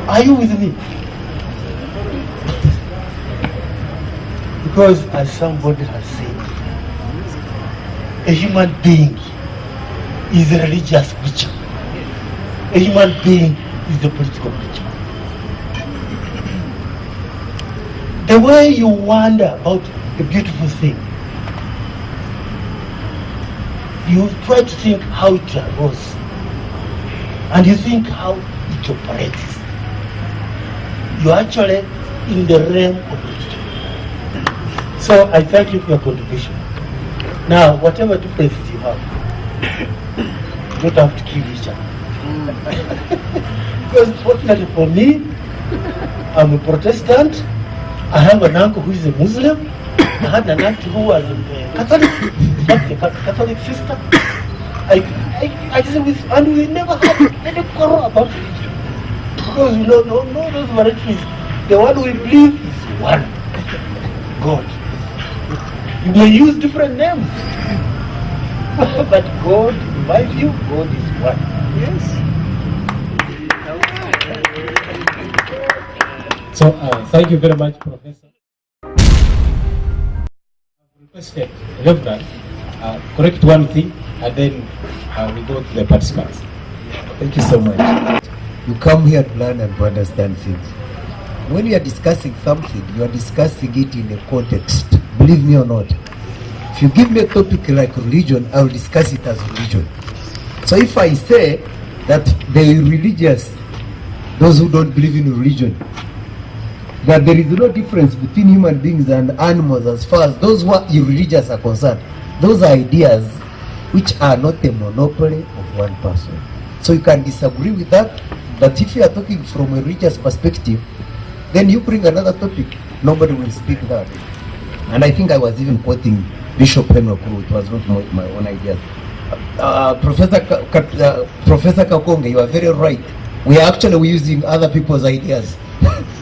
Are you with me? Because as somebody has said, a human being is a religious creature. A human being is a political creature. The way you wonder about a beautiful thing, you try to think how it arose, and you think how it operates. You're actually in the realm of religion. So I thank you for your contribution. Now, whatever differences you have, you don't have to kill each other. Because fortunately for me, I'm a Protestant. I have an uncle who is a Muslim. I had an aunt who was a Catholic, a Catholic sister. I just with, and we never had any quarrel about religion. Because we know those varieties. The one we believe is one God. You may use different names, but God, in my view, God is one. Yes. So, thank you very much, Professor. I've requested Reverend correct one thing, and then we go to the participants. Thank you so much. You come here to learn and to understand things. When you are discussing something, you are discussing it in a context. Believe me or not. If you give me a topic like religion, I will discuss it as religion. So if I say that the religious, those who don't believe in religion, that there is no difference between human beings and animals as far as those who are irreligious are concerned, those are ideas which are not a monopoly of one person. So you can disagree with that, but if you are talking from a religious perspective, then you bring another topic, nobody will speak that. And I think I was even quoting Bishop Henry Kuru, it was not my own ideas. Professor Kakonge, you are very right. We are actually using other people's ideas,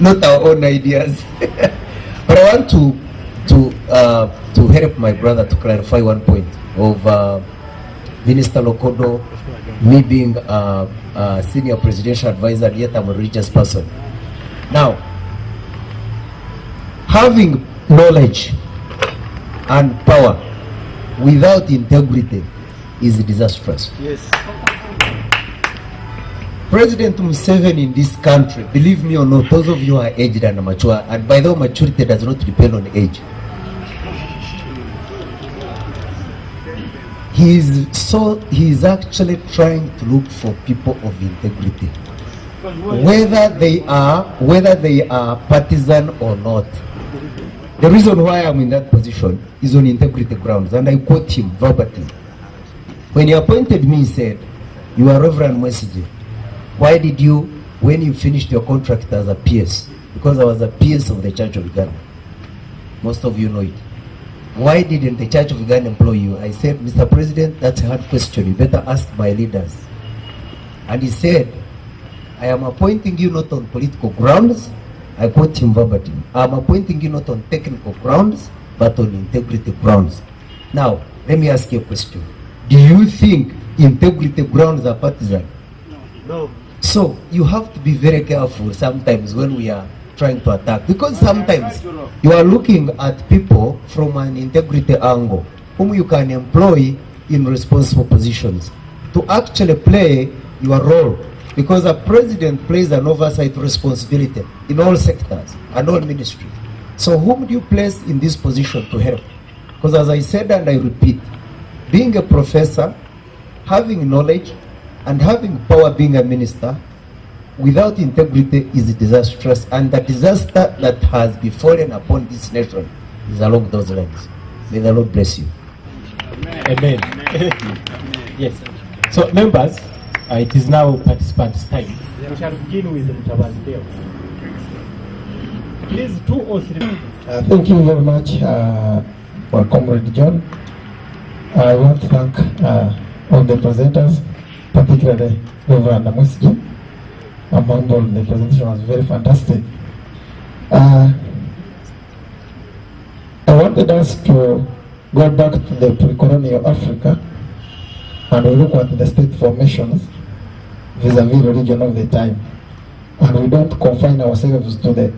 not our own ideas. But I want to help my brother to clarify one point of Minister Lokodo, me being a senior presidential advisor, yet I'm a religious person. Now, having knowledge and power without integrity is disastrous. Yes. President Museveni in this country, believe me or not, those of you who are aged and mature, and by the way, maturity does not depend on age. He is actually trying to look for people of integrity, whether they are partisan or not. The reason why I'm in that position is on integrity grounds, and I quote him verbatim. When he appointed me, he said, "You are Reverend Mwesige. Why did you, when you finished your contract as a PS," because I was a PS of the Church of Uganda, most of you know it, "why didn't the Church of Uganda employ you?" I said, "Mr. President, that's a hard question. You better ask my leaders." And he said, "I am appointing you not on political grounds." I quote him verbatim. "I am appointing you not on technical grounds, but on integrity grounds." Now, let me ask you a question. Do you think integrity grounds are partisan? No. So you have to be very careful sometimes when we are trying to attack, because sometimes you are looking at people from an integrity angle whom you can employ in responsible positions to actually play your role, because a president plays an oversight responsibility in all sectors and all ministries. So whom do you place in this position to help? Because as I said and I repeat, being a professor, having knowledge and having power being a minister without integrity is disastrous, and the disaster that has befallen upon this nation is along those lines. May the Lord bless you. Amen. Yes. So members, it is now participants' time. We shall begin with Mutabazi Deo. Please, 2 or 3. Thank you very much, for Comrade John. I want to thank all the presenters, particularly Reverend Mwesige. Among all, the presentation was very fantastic. I wanted us to go back to the pre-colonial Africa and we look at the state formations vis-a-vis religion of the time. And we don't confine ourselves to the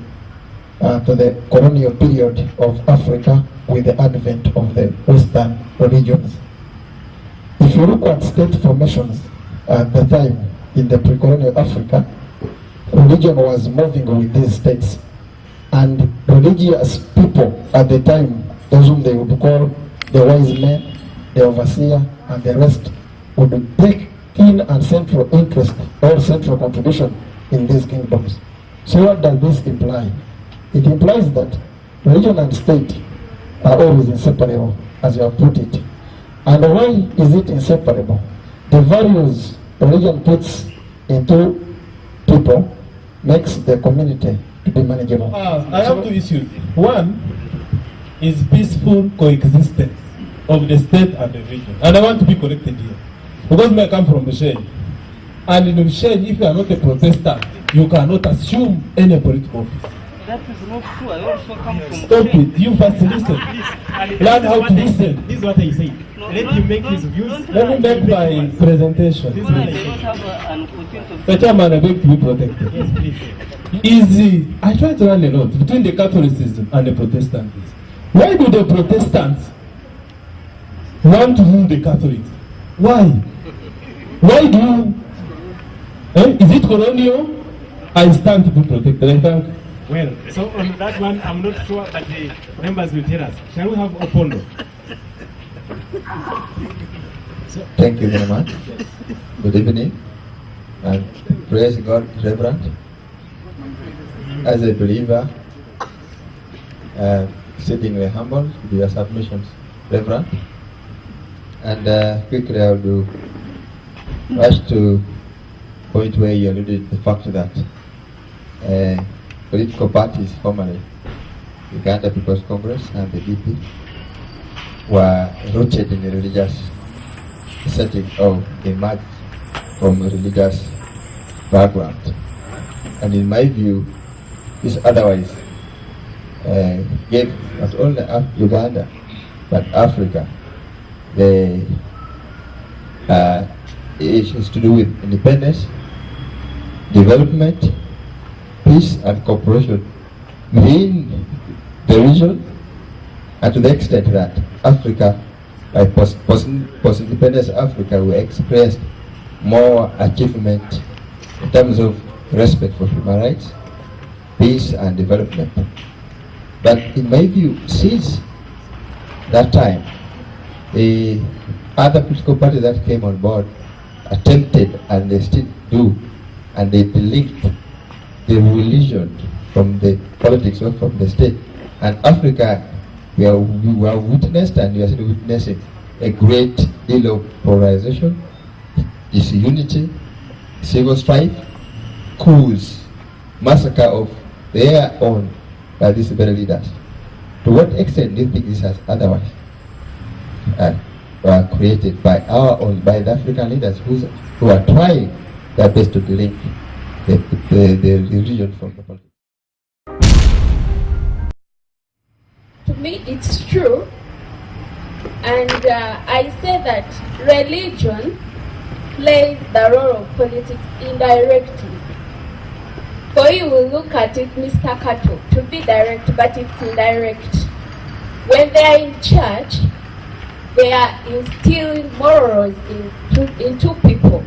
colonial period of Africa with the advent of the Western religions. If you look at state formations at the time in the pre-colonial Africa, religion was moving with these states, and religious people at the time, those whom they would call the wise men, the overseer, and the rest, would take keen and central interest or central contribution in these kingdoms. So what does this imply? It implies that religion and state are always inseparable, as you have put it. And why is it inseparable? The values religion puts into people makes the community to be manageable. I have 2 issues. One is peaceful coexistence of the state and the region. And I want to be corrected here. Because I come from Rushen. And in Rushen, if you are not a Protestant, you cannot assume any political office. That is not true. I also come from Stop it. You first listen. Learn how to listen. This is what I say. Let him make his views. Let me make my presentation. I don't have an opportunity of... The chairman, I beg to be protected. Yes, please. Easy. I try to learn a lot between the Catholicism and the Protestantism. Why do the Protestants want to rule the Catholics? Why? Why do you? Is it colonial? I stand to be protected. I thank. Well, so on that one, I'm not sure, but the members will tell us. Shall we have Opondo? Thank you very much. Good evening, and praise God, Reverend. As a believer, exceedingly humble with your submissions, Reverend. And quickly I will rush to point where you alluded to the fact that political parties, formerly Uganda People's Congress and the DP, were rooted in the religious setting or emerged from a religious background. And in my view, this otherwise gave not only Uganda but Africa the issues to do with independence, development, peace and cooperation within the region, and to the extent that Africa, by post-independence Africa, we expressed more achievement in terms of respect for human rights, peace and development. But in my view, since that time, the other political parties that came on board attempted, and they still do, and they believed the religion from the politics or from the state. And Africa, we have witnessed, and we are still witnessing, a great deal of polarization, disunity, civil strife, coups, massacre of their own by these very leaders. To what extent do you think this has otherwise were created by our own, by the African leaders who are trying their best to delink the religion from the politics? To me, it's true, and I say that religion plays the role of politics indirectly. For you will look at it, Mr. Kato, to be direct, but it's indirect. When they are in church, they are instilling morals into people.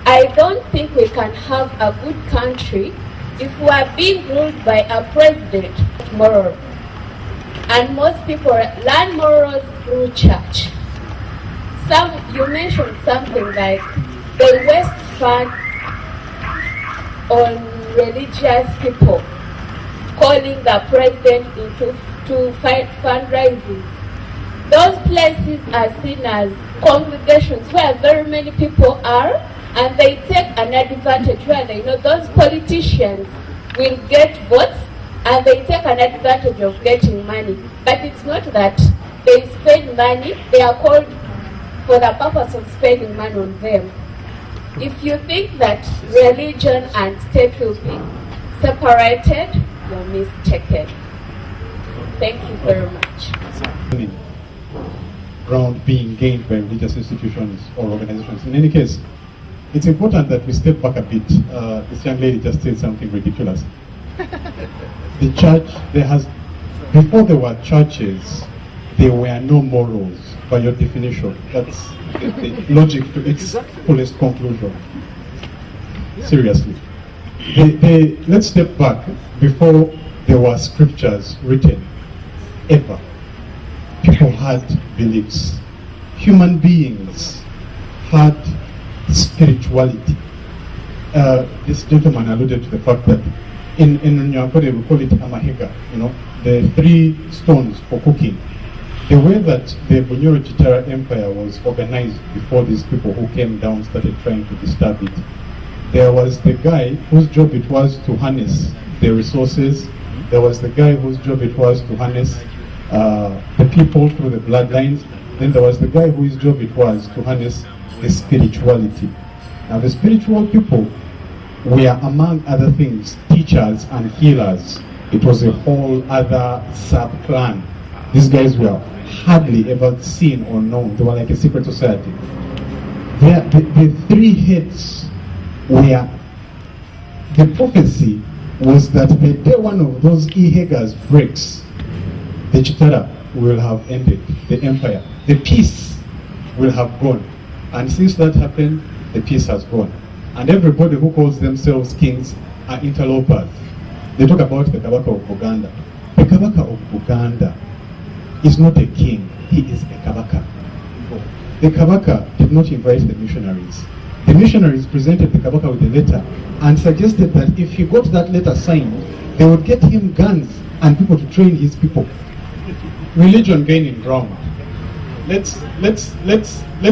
I don't think we can have a good country if we are being ruled by a president moral. And most people learn morals through church. You mentioned something like they waste funds on religious people, calling the president to fight fundraising. Those places are seen as congregations where very many people are, and they take an advantage where they know those politicians will get votes, and they take an advantage of getting money. But it's not that they spend money, they are called for the purpose of spending money on them. If you think that religion and state will be separated, you're mistaken. Thank you very much. Ground being gained by religious institutions or organizations. In any case, it's important that we step back a bit. This young lady just said something ridiculous. The church, before there were churches, there were no morals by your definition. That's the logic to its fullest conclusion. Seriously. Let's step back. Before there were scriptures written, ever, people had beliefs. Human beings had spirituality. This gentleman alluded to the fact that in Nyankore we call it amahega, the 3 stones for cooking. The way that the Bunyoro Chitara Empire was organized before these people who came down started trying to disturb it, there was the guy whose job it was to harness the resources. There was the guy whose job it was to harness the people through the bloodlines. Then there was the guy whose job it was to harness the spirituality. Now the spiritual people were, among other things, teachers and healers. It was a whole other sub-clan. These guys were hardly ever seen or known. They were like a secret society. The 3 heads were, the prophecy was that the day one of those Ihegas breaks, the Chitara will have ended, the empire. The peace will have gone. And since that happened, the peace has gone. And everybody who calls themselves kings are interlopers. They talk about the Kabaka of Buganda. The Kabaka of Buganda is not a king, he is a Kabaka. The Kabaka did not invite the missionaries. The missionaries presented the Kabaka with a letter and suggested that if he got that letter signed, they would get him guns and people to train his people. Religion gaining ground. Let's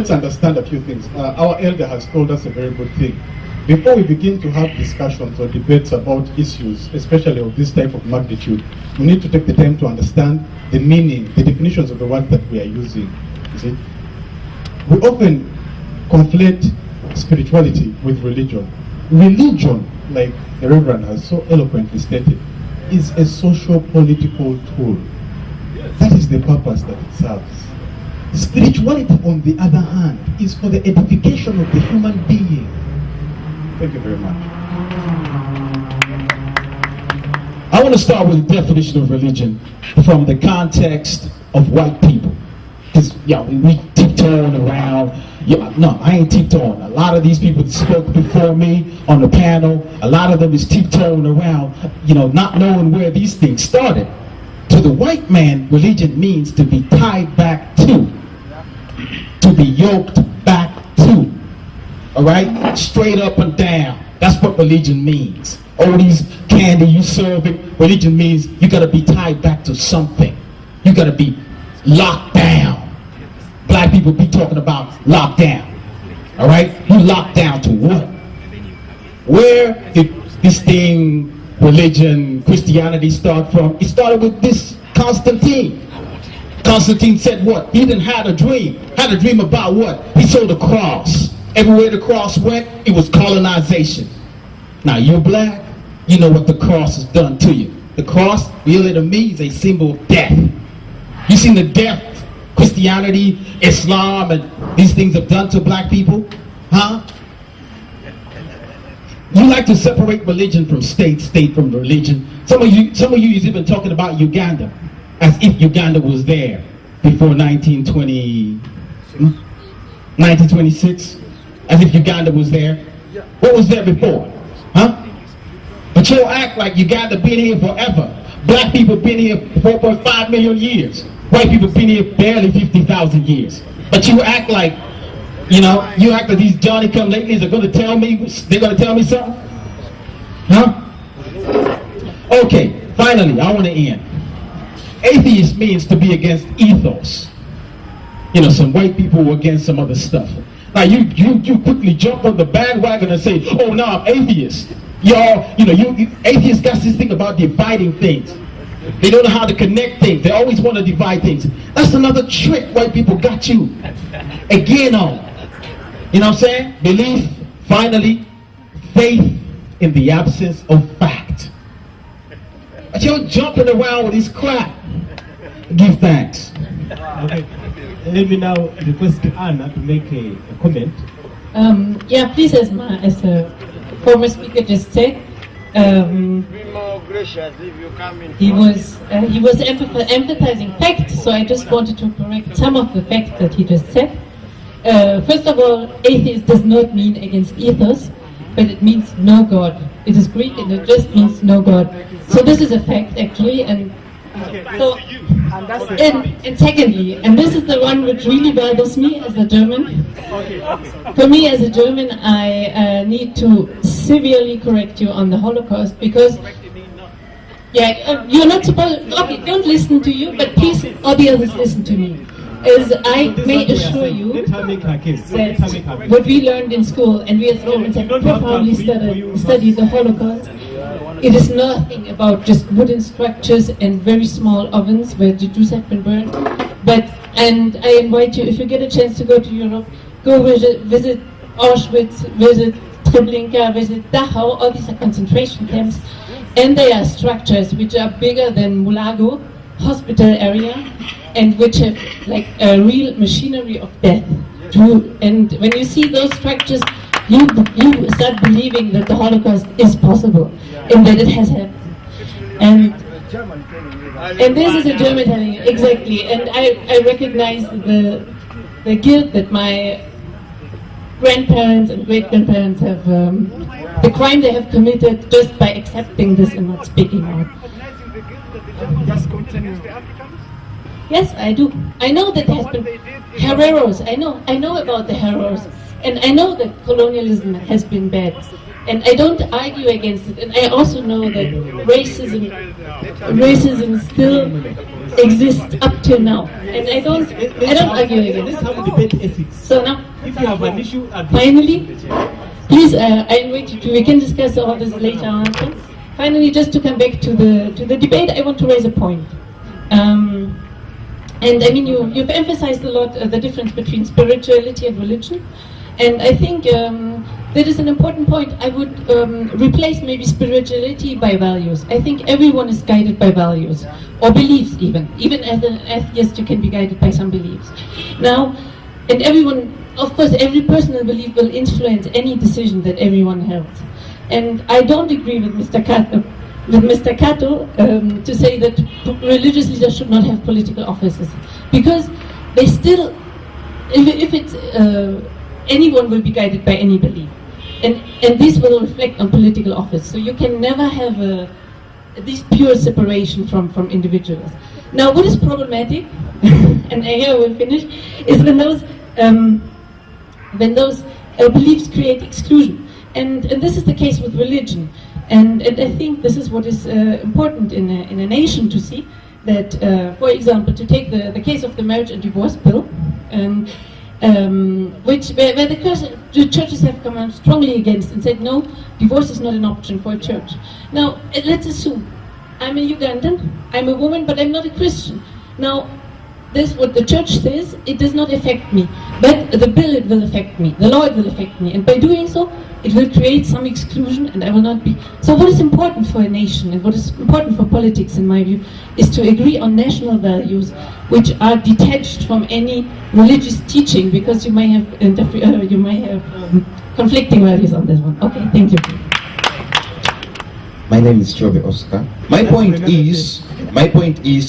understand a few things. Our elder has told us a very good thing. Before we begin to have discussions or debates about issues, especially of this type of magnitude, we need to take the time to understand the meaning, the definitions of the words that we are using. You see? We often conflate spirituality with religion. Religion, like the Reverend has so eloquently stated, is a social-political tool. That is the purpose that it serves. Spirituality, on the other hand, is for the edification of the human being. Thank you very much. I want to start with the definition of religion from the context of white people. Because, we tiptoeing around. No, I ain't tiptoeing. A lot of these people that spoke before me on the panel, a lot of them is tiptoeing around, not knowing where these things started. To the white man, religion means to be tied back to be yoked back to. All right? Straight up and down. That's what religion means. All these candy you serve it, religion means you gotta be tied back to something. You gotta be locked down. Black people be talking about lockdown. All right? You locked down to what? Where did this thing, religion, Christianity start from? It started with this Constantine. Constantine said what? He didn't have a dream. Had a dream about what? He saw the cross. Everywhere the cross went, it was colonization. Now you're black, you know what the cross has done to you. The cross, really to me, is a symbol of death. You seen the death Christianity, Islam, and these things have done to black people? Huh? You like to separate religion from state, state from religion. Some of you is even talking about Uganda, as if Uganda was there before 1926, as if Uganda was there. What was there before? Huh? But you'll act like Uganda been here forever. Black people been here 4.5 million years. White people been here barely 50,000 years. But you act like, you act like these Johnny-come-latelys are going to tell me, they're going to tell me something? Huh? Okay, finally, I want to end. Atheist means to be against ethos. Some white people were against some other stuff. Now you quickly jump on the bandwagon and say, oh no, I'm atheist. Y'all, atheists got this thing about dividing things. They don't know how to connect things. They always want to divide things. That's another trick white people got you again on. You know what I'm saying? Belief, finally, faith in the absence of fact. But you're jumping around with this crap. Give thanks. Okay. Let me now request Anna to make a comment. Yeah, please, as the former speaker just said, he was emphasizing facts, so I just wanted to correct some of the facts that he just said. First of all, atheist does not mean against ethos, but it means no God. It is Greek and it just means no God. So this is a fact actually, and so and secondly, and this is the one which really bothers me as a German. For me as a German, I need to severely correct you on the Holocaust, because you're not supposed, okay, don't listen to you, but please all the others listen to me. As I may assure you that what we learned in school, and we as Romans have profoundly studied the Holocaust, it is nothing about just wooden structures and very small ovens where the Jews have been burned. And I invite you, if you get a chance to go to Europe, go visit Auschwitz, visit Treblinka, visit Dachau. All these are concentration camps, and they are structures which are bigger than Mulago hospital area, and which have like a real machinery of death. And when you see those structures, you start believing that the Holocaust is possible and that it has happened. And this is a German telling you, exactly. And I recognize the guilt that my grandparents and great-grandparents have, the crime they have committed just by accepting this and not speaking out. Yes, I do. I know that there has been Herreros. I know about the Herreros. And I know that colonialism has been bad. And I don't argue against it. And I also know that racism still exists up till now. And I don't argue against it. So now, if you have an issue, finally, please, I invite you to, we can discuss all this later on. Finally, just to come back to the debate, I want to raise a point. And I mean, you've emphasized a lot the difference between spirituality and religion. And I think that is an important point. I would replace maybe spirituality by values. I think everyone is guided by values, or beliefs even. Even as an atheist, you can be guided by some beliefs. Now, and everyone, of course, every personal belief will influence any decision that everyone has. And I don't agree with Mr. Cato to say that religious leaders should not have political offices, because they still if it's anyone will be guided by any belief, and this will reflect on political office. So you can never have this pure separation from individuals. Now, what is problematic, and here we'll finish, is when those beliefs create exclusion, and this is the case with religion, and I think this is what is important in a nation to see. That, for example, to take the case of the marriage and divorce bill, where the churches have come out strongly against and said, no, divorce is not an option for a church. Now, let's assume I'm a Ugandan, I'm a woman, but I'm not a Christian. Now, this what the church says, it does not affect me, but the bill, it will affect me, the law, it will affect me, and by doing so, it will create some exclusion, and I will not be. So what is important for a nation, and what is important for politics, in my view, is to agree on national values, which are detached from any religious teaching, because you may have conflicting values on this one. Okay, thank you. My name is Chove Oscar. My point is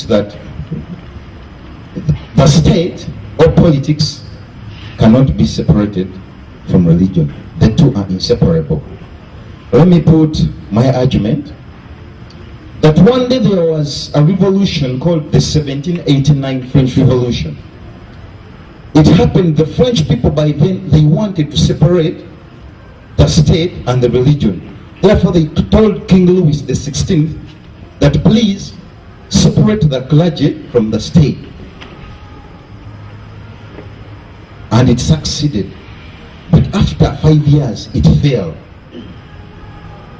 that the state or politics cannot be separated from religion. The two are inseparable. Let me put my argument that one day there was a revolution called the 1789 French Revolution. It happened, the French people by then, they wanted to separate the state and the religion. Therefore they told King Louis XVI that please separate the clergy from the state. And it succeeded. But after 5 years, it failed.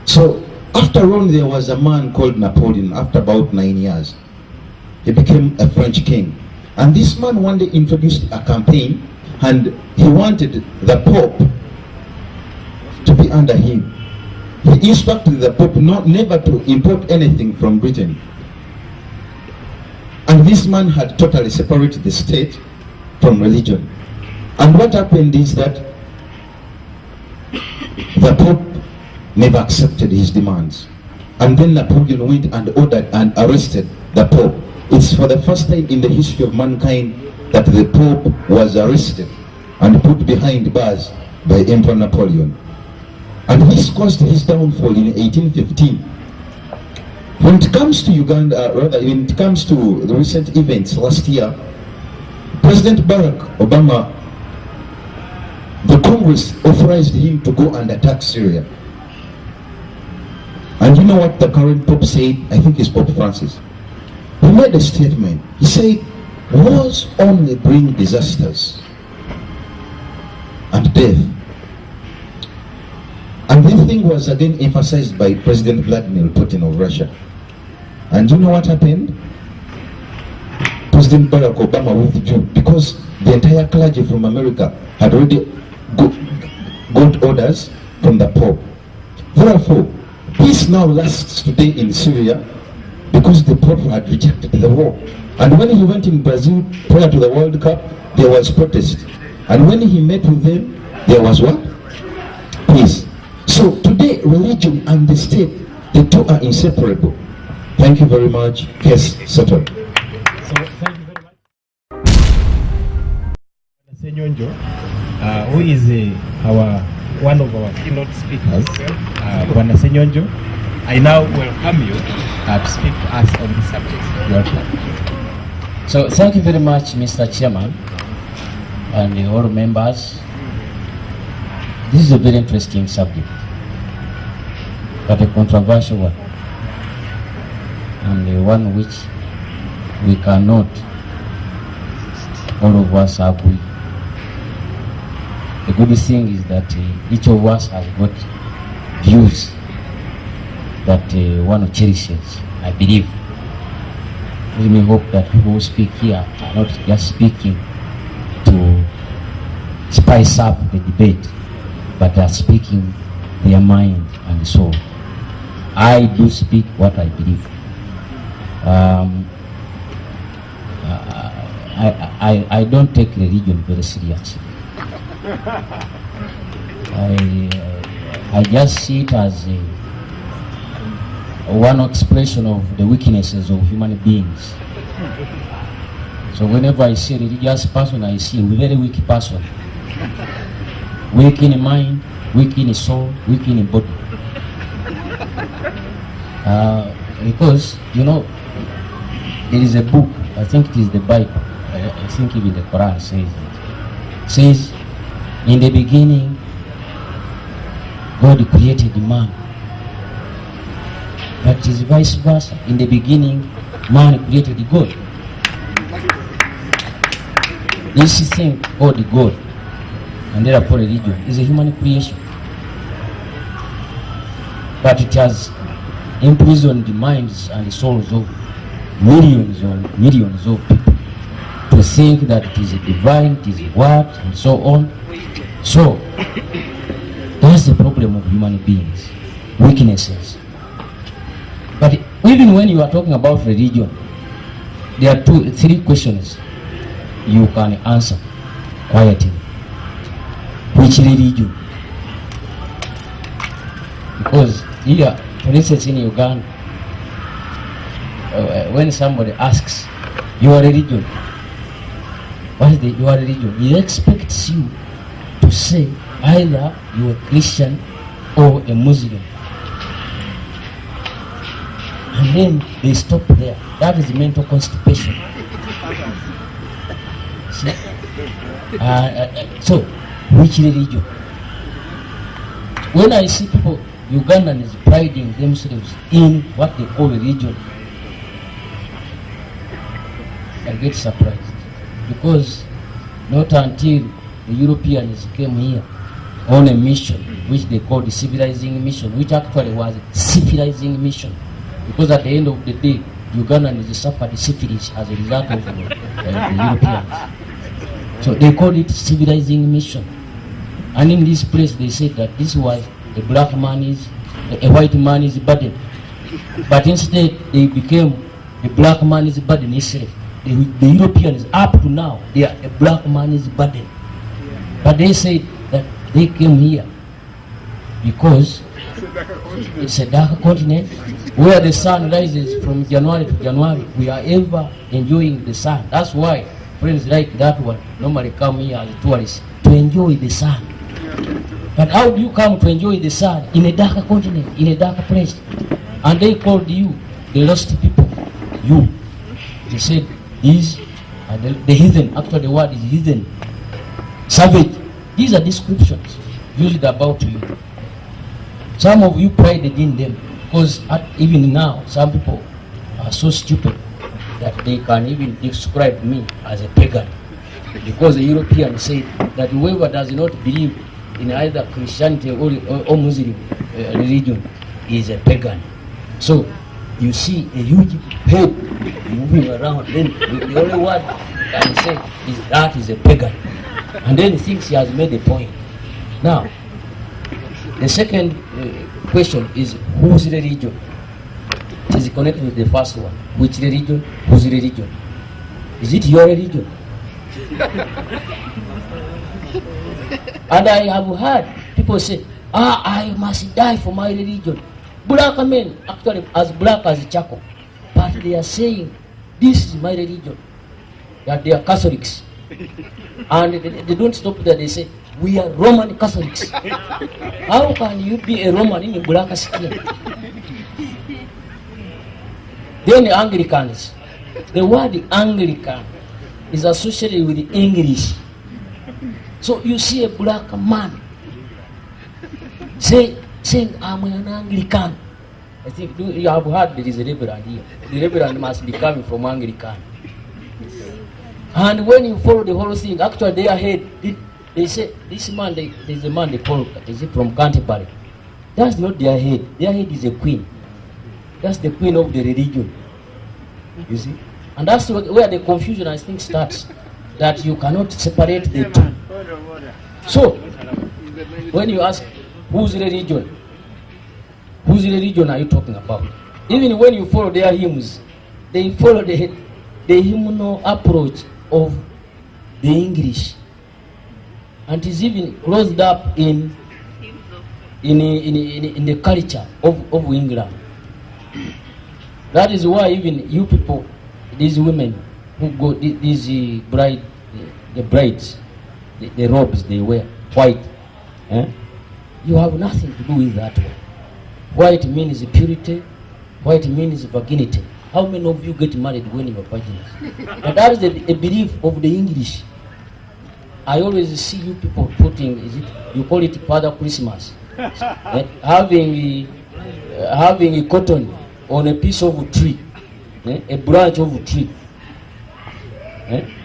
So after all, there was a man called Napoleon. After about 9 years, he became a French king. And this man one day introduced a campaign, and he wanted the Pope to be under him. He instructed the Pope never to import anything from Britain. And this man had totally separated the state from religion. And what happened is that the Pope never accepted his demands. And then Napoleon went and ordered and arrested the Pope. It's for the first time in the history of mankind that the Pope was arrested and put behind bars by Emperor Napoleon. And this caused his downfall in 1815. When it comes to Uganda, when it comes to the recent events last year, President Barack Obama, the Congress authorized him to go and attack Syria. And you know what the current Pope said? I think it's Pope Francis. He made a statement. He said, wars only bring disasters and death. And this thing was again emphasized by President Vladimir Putin of Russia. And you know what happened? President Barack Obama withdrew because the entire clergy from America had already got orders from the Pope. Therefore, peace now lasts today in Syria because the Pope had rejected the war. And when he went in Brazil prior to the World Cup, there was protest. And when he met with them, there was what? Peace. So today, religion and the state, the two are inseparable. Thank you very much. Case settled. So thank you very much. Senyonjo, who is one of our keynote speakers, Bwana Senyonjo, I now welcome you to speak to us on this subject. Welcome. So thank you very much, Mr. Chairman, and all members. This is a very interesting subject, but a controversial one, and one which we cannot, all of us, agree. The good thing is that each of us has got views that one cherishes, I believe. Let me hope that people who speak here are not just speaking to spice up the debate, but are speaking their mind and soul. I do speak what I believe. I don't take religion very seriously. I just see it as one expression of the weaknesses of human beings. So whenever I see a religious person, I see a very weak person. Weak in mind, weak in soul, weak in body. Because, you know, there is a book, I think it is the Bible, I think even the Quran says it. It says, in the beginning, God created man. But it is vice versa. In the beginning, man created God. This thing called God, and therefore religion, is a human creation. But it has imprisoned the minds and the souls of millions of people to think that it is a divine, it is a what, and so on. So, that's the problem of human beings, weaknesses. But even when you are talking about religion, there are three questions you can answer quietly. Which religion? Because here, for instance, in Uganda, when somebody asks your religion, what is your religion? He expects you to say either you are Christian or a Muslim. And then they stop there. That is mental constipation. See? So, which religion? When I see people, Ugandans priding themselves in what they call religion, I get surprised. Because not until the Europeans came here on a mission, which they called the civilizing mission, which actually was a civilizing mission. Because at the end of the day, Ugandans suffered syphilis as a result of the Europeans. So they called it civilizing mission. And in this place they said that this was a white man's burden. But instead they became a black man's burden itself. The Europeans up to now, they are a black man's burden. But they said that they came here because it's a dark continent where the sun rises from January to January. We are ever enjoying the sun. That's why friends like that one normally come here as tourists to enjoy the sun. But how do you come to enjoy the sun in a dark continent, in a dark place? And they called you the lost people. You. They said these are the heathen. Actually the word is heathen. Savage. These are descriptions used about you. Some of you prided in them because even now some people are so stupid that they can even describe me as a pagan. Because the Europeans say that whoever does not believe in either Christianity or Muslim religion is a pagan. So you see a huge head moving around, then the only word I can say is that is a pagan. And then he thinks he has made a point. Now, the second question is whose religion? It is connected with the first one. Which religion? Whose religion? Is it your religion? And I have heard people say, I must die for my religion. Black men, actually as black as charcoal. But they are saying, this is my religion. That they are Catholics. And they don't stop there, they say, we are Roman Catholics. How can you be a Roman in black skin? Then the Anglicans. The word Anglican is associated with English. So you see a black man saying, I'm an Anglican. I think you have heard there is a reverend here. The reverend must be coming from Anglican. And when you follow the whole thing, actually their head, they say, this man, there's a man they call, is it from Canterbury? That's not their head. Their head is a queen. That's the queen of the religion. You see? And that's where the confusion, I think, starts. That you cannot separate the two. So, when you ask, whose religion are you talking about? Even when you follow their hymns, they follow the hymnal approach of the English. And it is even closed up in the culture of England. That is why even you people, these women, who go these the brides, the robes they wear, white. You have nothing to do with that one. White means purity. White means virginity. How many of you get married when you are virgins? But that is a belief of the English. I always see you people putting, you call it Father Christmas, having a cotton on a piece of a tree, a branch of a tree,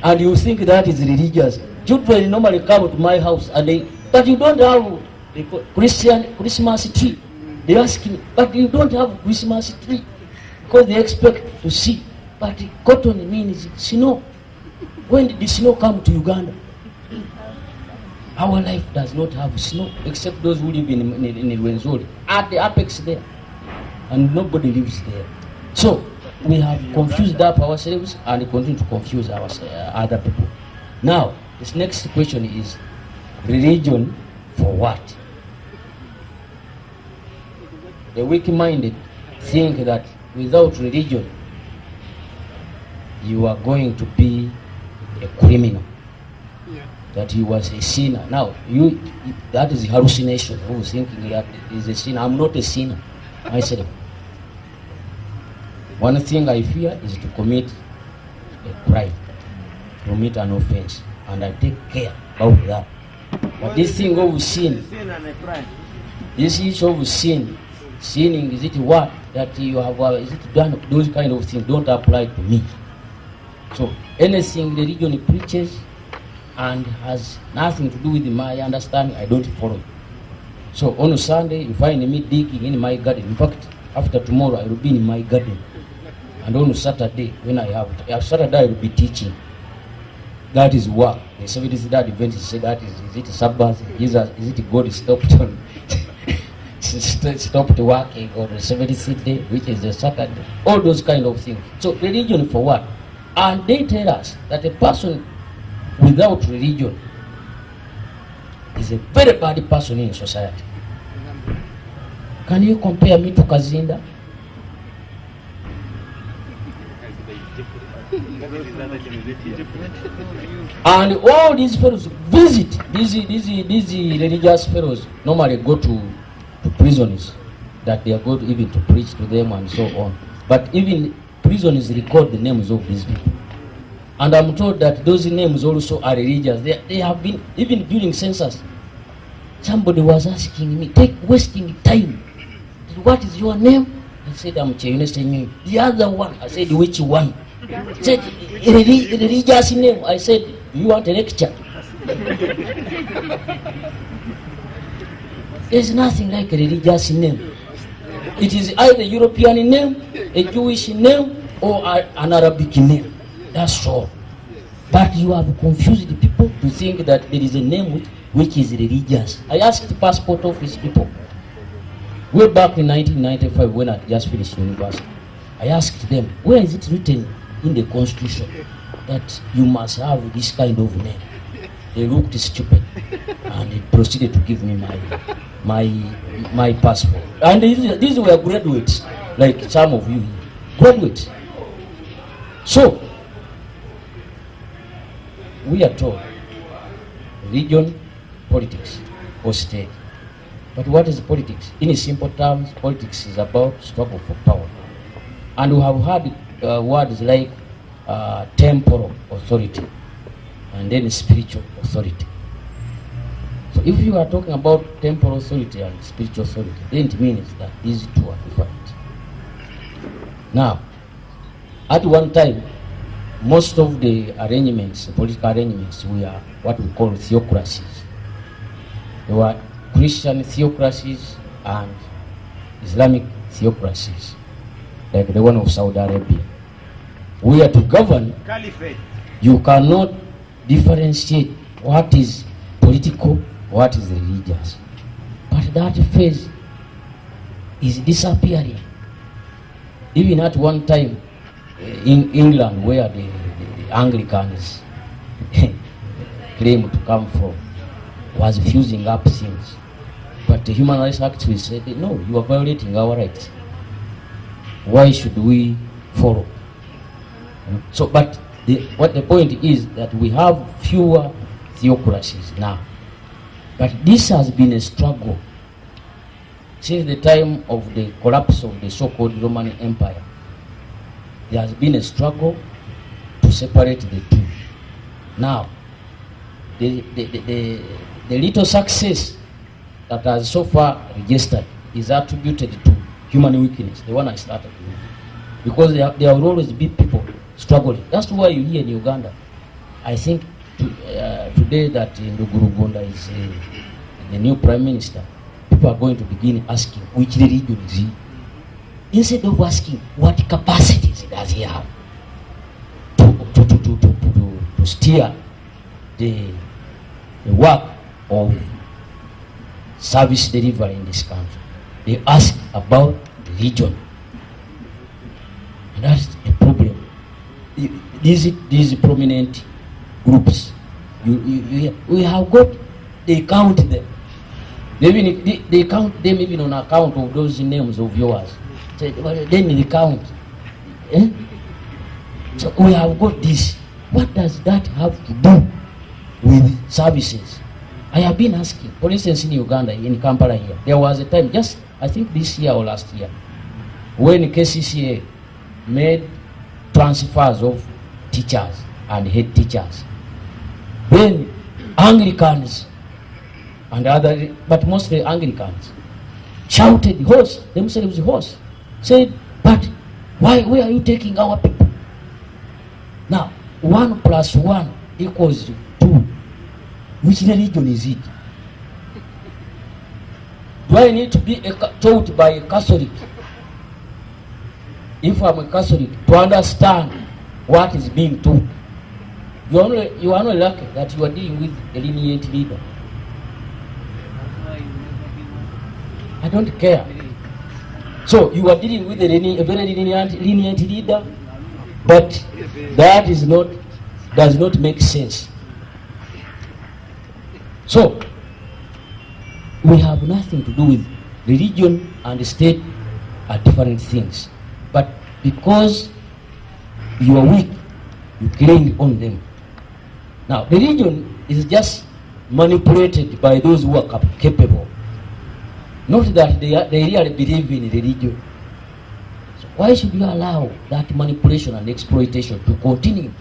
and you think that is religious. Children normally come to my house but you don't have a Christmas tree. They ask me, but you don't have a Christmas tree, because they expect to see. But cotton means snow. When did the snow come to Uganda? Our life does not have snow, except those who live in Rwenzori, at the apex there, and nobody lives there. So we have confused up ourselves and continue to confuse other people. Now, this next question is, religion for what? The weak-minded think that without religion, you are going to be a criminal, that you was a sinner. Now, that is hallucination, who is thinking that is a sinner. I'm not a sinner myself. One thing I fear is to commit a crime, to commit an offense, and I take care about that. But this thing of sin, this issue of sinning, is it what that you have, is it done, those kind of things don't apply to me. So anything the religion preaches and has nothing to do with my understanding, I don't follow it. So on Sunday, you find me digging in my garden. In fact, after tomorrow, I will be in my garden. And on Saturday, when I have Saturday, I will be teaching. That is work. The Seventh-day Adventists say that is it Sabbath? Is it God stopped on stopped working on the 70th day, which is the Saturday? All those kind of things. So religion for what? And they tell us that a person without religion is a very bad person in society. Can you compare me to Kazinda? And all these fellows visit, these religious fellows normally go to prisons, that they are going even to preach to them and so on. But even prisons record the names of these people. And I'm told that those names also are religious. They have been, even during census, somebody was asking me, wasting time, what is your name? I said, I'm Cheyune. The other one, I said, which one? He said, religious name. I said, do you want a lecture? There's nothing like a religious name. It is either European name, a Jewish name, or an Arabic name. That's all. But you have confused the people to think that there is a name which is religious. I asked the passport office people, way back in 1995 when I just finished university, I asked them, where is it written in the constitution that you must have this kind of name? They looked stupid and they proceeded to give me my passport. And these were graduates, like some of you, graduates. So we are told religion, politics, or state. But what is politics? In simple terms, politics is about struggle for power. And we have had words like temporal authority and then spiritual authority. So if you are talking about temporal authority and spiritual authority, then it means that these two are different. Now, at one time, most of the arrangements, the political arrangements, were what we call theocracies. There were Christian theocracies and Islamic theocracies, like the one of Saudi Arabia. We are to govern. Caliphate. You cannot differentiate what is political, what is religious. But that phase is disappearing. Even at one time in England, where the Anglicans claim to come from, was fusing up things. But the human rights activists said, no, you are violating our rights. Why should we follow? So, but what the point is that we have fewer theocracies now. But this has been a struggle since the time of the collapse of the so-called Roman Empire. There has been a struggle to separate the two. Now, the little success that has so far registered is attributed to human weakness, the one I started with. Because there will always be people struggling. That's why you hear in Uganda, I think today that Nduguru Gonda is the new prime minister, people are going to begin asking which religion is he, instead of asking what capacities does he have to steer the work of service delivery in this country. They ask about religion, and that's a problem. These prominent groups, we have got, they count them. They count them even on account of those names of yours. So, then they count. Eh? So we have got this. What does that have to do with services? I have been asking. For instance, in Uganda, in Kampala here, there was a time, just I think this year or last year, when KCCA made transfers of teachers and head teachers. Then Anglicans and other, but mostly Anglicans, shouted hoarse, themselves hoarse, said, but where are you taking our people? Now, 1 + 1 = 2. Which religion is it? Do I need to be taught by a Catholic, if I'm a Catholic, to understand what is being taught? You are not lucky that you are dealing with a lenient leader. I don't care. So you are dealing with a very lenient leader, but that does not make sense. So we have nothing to do with religion and state are different things. But because you are weak, you cling on them. Now, religion is just manipulated by those who are capable. Not that they really believe in religion. So why should you allow that manipulation and exploitation to continue?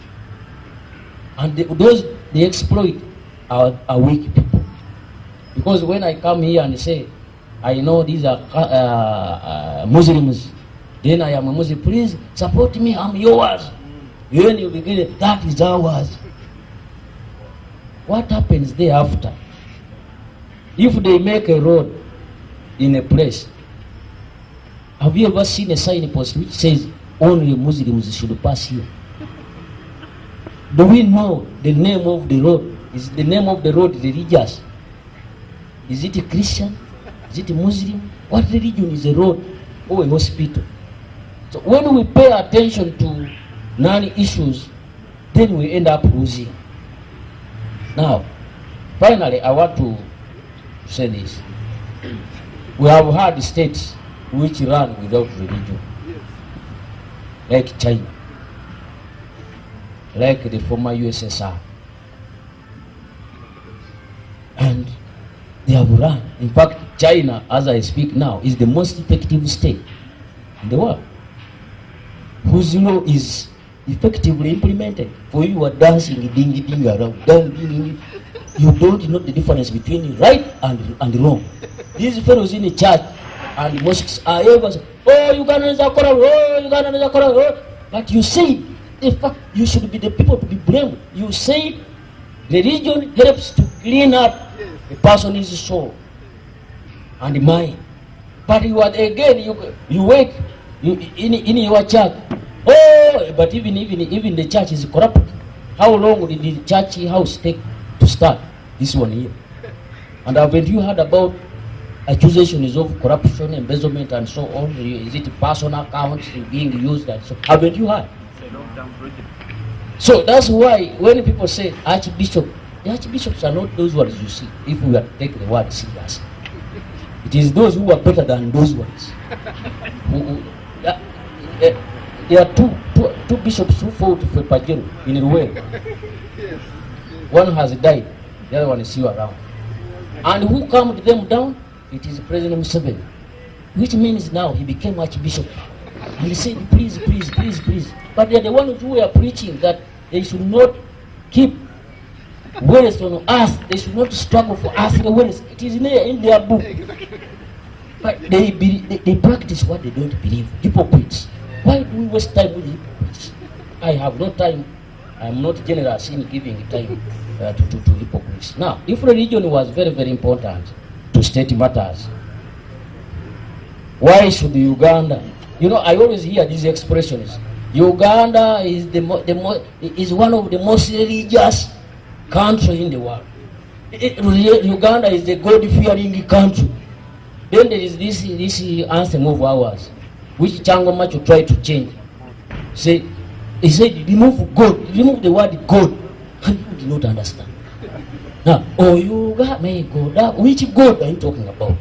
And those they exploit are weak people. Because when I come here and say, I know these are Muslims, then I am a Muslim, please support me, I'm yours. Then you begin, that is ours. What happens thereafter? If they make a road in a place, have you ever seen a signpost which says only Muslims should pass here? Do we know the name of the road? Is the name of the road religious? Is it a Christian? Is it a Muslim? What religion is a road or a hospital? So when we pay attention to non-issues, then we end up losing. Now, finally, I want to say this. We have had states which run without religion, like China, like the former USSR. And they have run. In fact, China, as I speak now, is the most effective state in the world, whose law is effectively implemented. For you are dancing, ding around, ding. You don't know the difference between right and wrong. These fellows in the church and mosques are ever saying, oh, Uganda is a corrupt, oh, Uganda is a corrupt, oh. But you say, in fact, you should be the people to be blamed. You say religion helps to clean up a person's soul and mind. But you are again, you wait in your church. Oh, but even the church is corrupt. How long did the church house take to start? This one here. And haven't you heard about accusations of corruption, embezzlement, and so on? Is it personal accounts being used? And so, haven't you heard? So that's why when people say archbishop, the archbishops are not those ones you see. If we are to take the word serious, it is those who are better than those ones. There are two two bishops who fought for Pajero in Ruel. One has died, the other one is still around. And who calmed them down? It is President Museveni, which means now he became Archbishop. And he said, please, please, please, please. But they are the ones who were preaching that they should not keep words on us. They should not struggle for us. It is in their book. But they practice what they don't believe. Hypocrites. Why do we waste time with hypocrites? I have no time. I am not generous in giving time to hypocrites. Now, if religion was very, very important to state matters, why should Uganda? You know, I always hear these expressions. Uganda is is one of the most religious countries in the world. Uganda is the God-fearing country. Then there is this anthem of ours, which Chango Macho tried to change. He said, remove God, remove the word God. And you did not understand. Now, oh, you got me God. Which God are you talking about?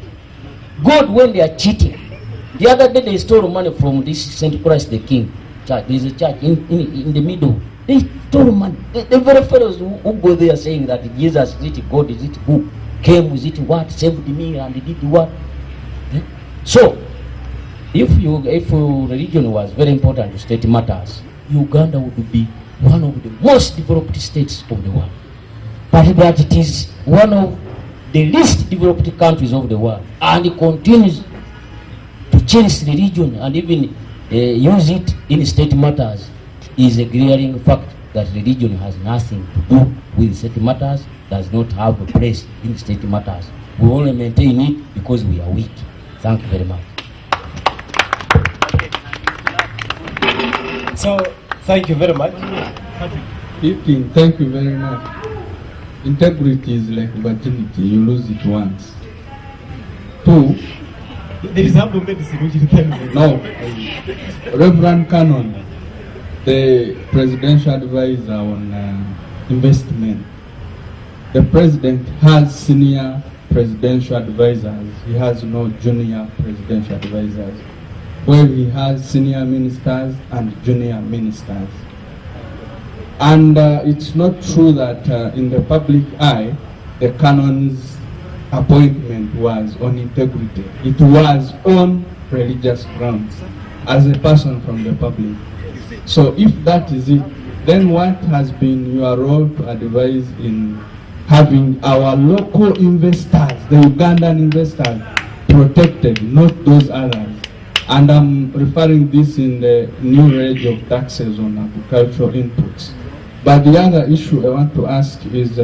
God when they are cheating. The other day they stole money from this St. Christ the King church. There is a church in the middle. They stole money. The very fellows who go there saying that Jesus, is it God, is it who came, is it what, saved me and did what? So, if religion was very important to state matters, Uganda would be one of the most developed states of the world. But that it is one of the least developed countries of the world, and it continues to cherish religion and even use it in state matters, is a glaring fact that religion has nothing to do with state matters, does not have a place in state matters. We only maintain it because we are weak. Thank you very much. So, thank you very much. Thank you very much. Integrity is like virginity, you lose it once. Two, there is herbal medicine which you tell me. No, Reverend Cannon, the presidential advisor on investment. The president has senior presidential advisors. He has no junior presidential advisors. Where he has senior ministers and junior ministers. And it's not true that in the public eye, the canon's appointment was on integrity. It was on religious grounds, as a person from the public. So if that is it, then what has been your role to advise in having our local investors, the Ugandan investors, protected, not those others? And I'm referring this in the new age of taxes on agricultural inputs. But the other issue I want to ask is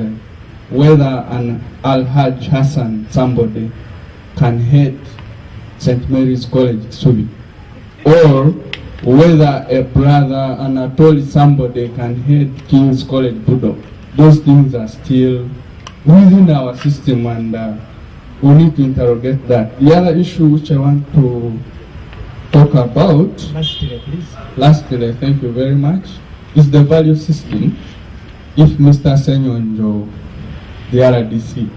whether an Al-Hajj Hassan, somebody, can head St. Mary's College, Subi, or whether a brother Anatoly, somebody, can head King's College, Budo. Those things are still within our system, and we need to interrogate that. The other issue which I want to talk about, lastly, thank you very much, is the value system. If Mr. Senyonjo, the RDC,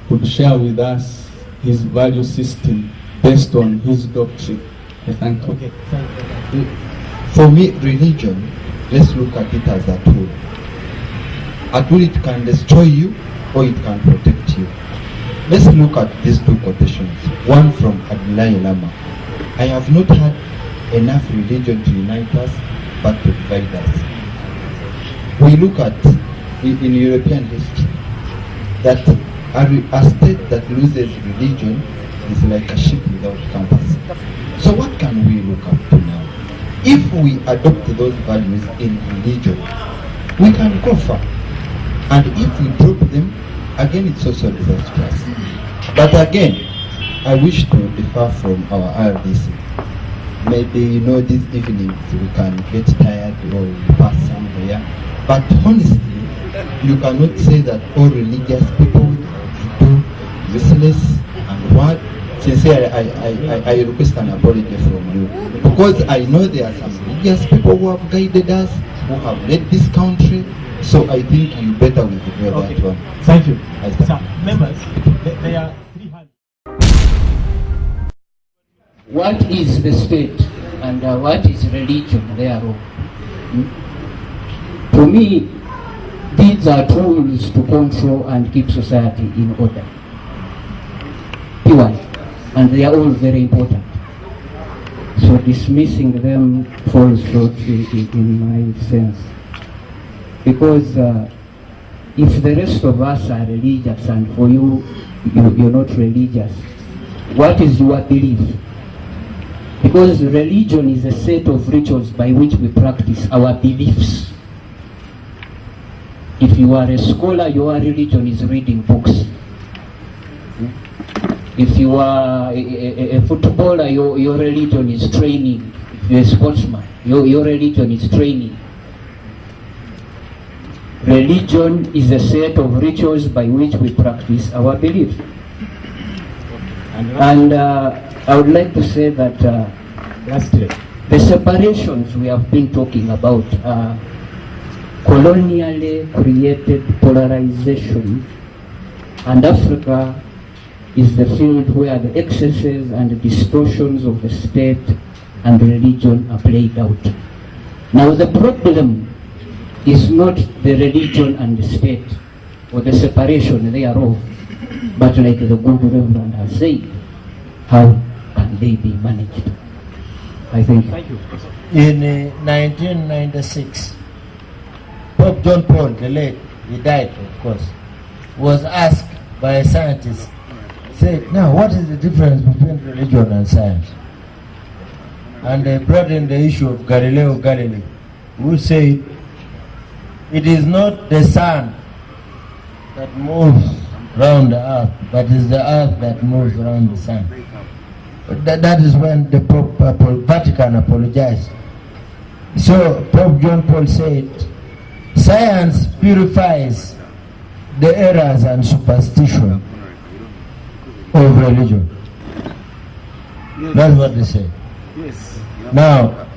could share with us his value system based on his doctrine. Thank you. Okay, thank you. For me, religion, let's look at it as a tool. A tool, it can destroy you or it can protect you. Let's look at these two quotations. One from Adlai Lama. I have not had enough religion to unite us, but to divide us. We look at, in European history, that a state that loses religion is like a ship without compass. So what can we look up to now? If we adopt those values in religion, we can go far. And if we drop them, again it's also disastrous. But again, I wish to differ from our RDC. Maybe, these evenings we can get tired or we pass somewhere. But honestly, you cannot say that all religious people do useless and what. Sincerely, I request an apology from you. Because I know there are some religious people who have guided us, who have led this country. So I think you better withdraw that one. Thank you. So, members, there are 3 hands. What is the state and what is religion thereof? To me, these are tools to control and keep society in order. Purely. And they are all very important. So dismissing them falls short in my sense. Because if the rest of us are religious and for you, you're not religious, what is your belief? Because religion is a set of rituals by which we practice our beliefs. If you are a scholar, your religion is reading books. If you are a footballer, your religion is training. If you're a sportsman, your religion is training. Religion is a set of rituals by which we practice our beliefs. And I would like to say that the separations we have been talking about are colonially created polarization, and Africa is the field where the excesses and distortions of the state and religion are played out. Now the problem is not the religion and the state or the separation thereof, but like the good Reverend has said, how can they be managed? I think. Thank you. In 1996, Pope John Paul, the late, he died of course, was asked by a scientist, said, now what is the difference between religion and science? And they brought in the issue of Galileo Galilei, who said, it is not the sun that moves round the earth, but it's the earth that moves around the sun. That is when the Vatican apologized. So Pope John Paul said, science purifies the errors and superstition of religion. Yes. That's what they say. Yes. Now,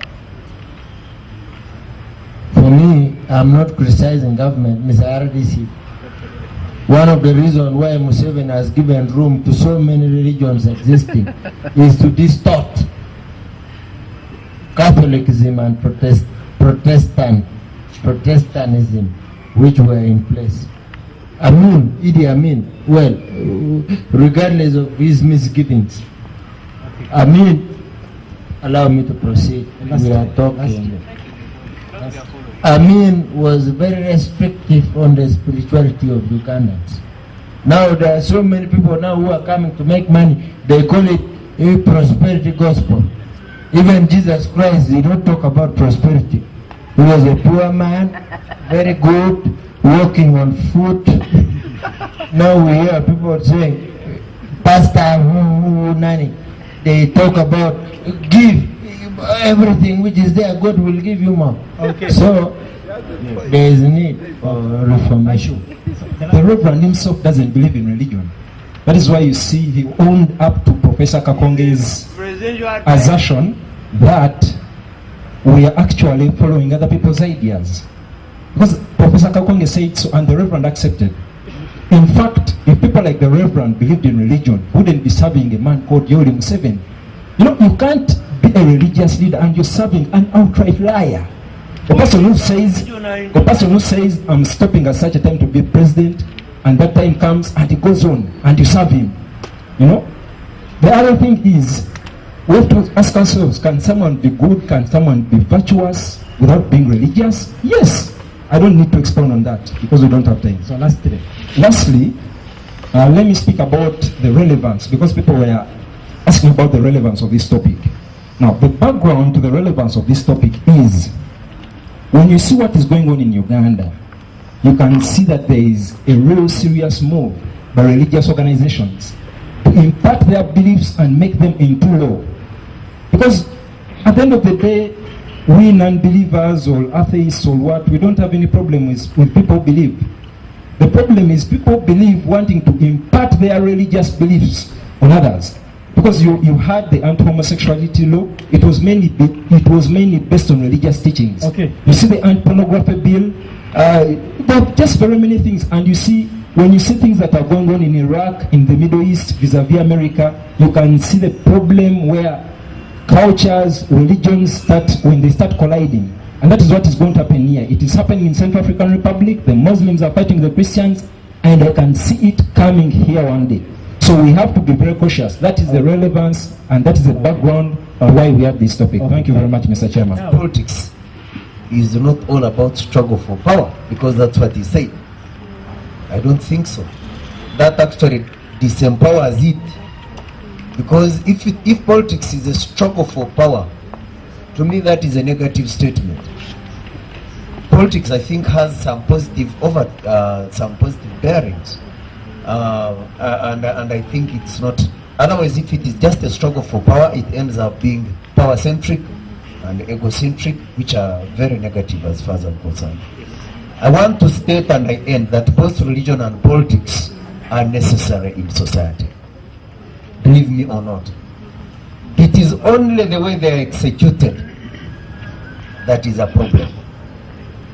for me, I'm not criticizing government, Mr. RDC. One of the reasons why Museveni has given room to so many religions existing is to distort Catholicism and Protestantism, which were in place. Idi Amin, well, regardless of his misgivings, allow me to proceed. We are talking. Amin was very restrictive on the spirituality of Ugandans. Now there are so many people now who are coming to make money. They call it a prosperity gospel. Even Jesus Christ did not talk about prosperity. He was a poor man, very good, walking on foot. Now we hear people saying, Pastor, Nani, they talk about give everything which is there, God will give you more. Okay. So there is need for reformation. The Reverend himself doesn't believe in religion. That is why you see he owned up to Professor Kakonge's assertion that we are actually following other people's ideas. Because Professor Kakonge said so and the Reverend accepted. In fact, if people like the Reverend believed in religion, wouldn't be serving a man called Yoweri Museveni. You know, you can't be a religious leader and you're serving an outright liar. The person who says, I'm stopping at such a time to be president, and that time comes and he goes on and you serve him. You know? The other thing is, we have to ask ourselves, can someone be good, can someone be virtuous without being religious? Yes. I don't need to expound on that because we don't have time. So lastly, let me speak about the relevance, because people were asking about the relevance of this topic. Now, the background to the relevance of this topic is, when you see what is going on in Uganda, you can see that there is a real serious move by religious organizations to impart their beliefs and make them into law. Because at the end of the day, we non-believers or atheists or what, we don't have any problem with people believe. The problem is people believe wanting to impart their religious beliefs on others. Because you had the anti-homosexuality law, it was mainly based on religious teachings. Okay. You see the anti-pornography bill, there are just very many things. And you see, when you see things that are going on in Iraq, in the Middle East, vis-a-vis America, you can see the problem where cultures, religions when they start colliding. And that is what is going to happen here. It is happening in Central African Republic. The Muslims are fighting the Christians, and I can see it coming here one day. So we have to be very cautious. That is the relevance, and that is the background of why we have this topic. Thank you very much, Mr. Chairman. Politics is not all about struggle for power, because that's what he said. I don't think so. That actually disempowers it. Because if politics is a struggle for power, to me that is a negative statement. Politics, I think, has some positive bearings, and I think it's not. Otherwise, if it is just a struggle for power, it ends up being power-centric and egocentric, which are very negative as far as I'm concerned. I want to state, and I end, that both religion and politics are necessary in society. Believe me or not. It is only the way they are executed that is a problem.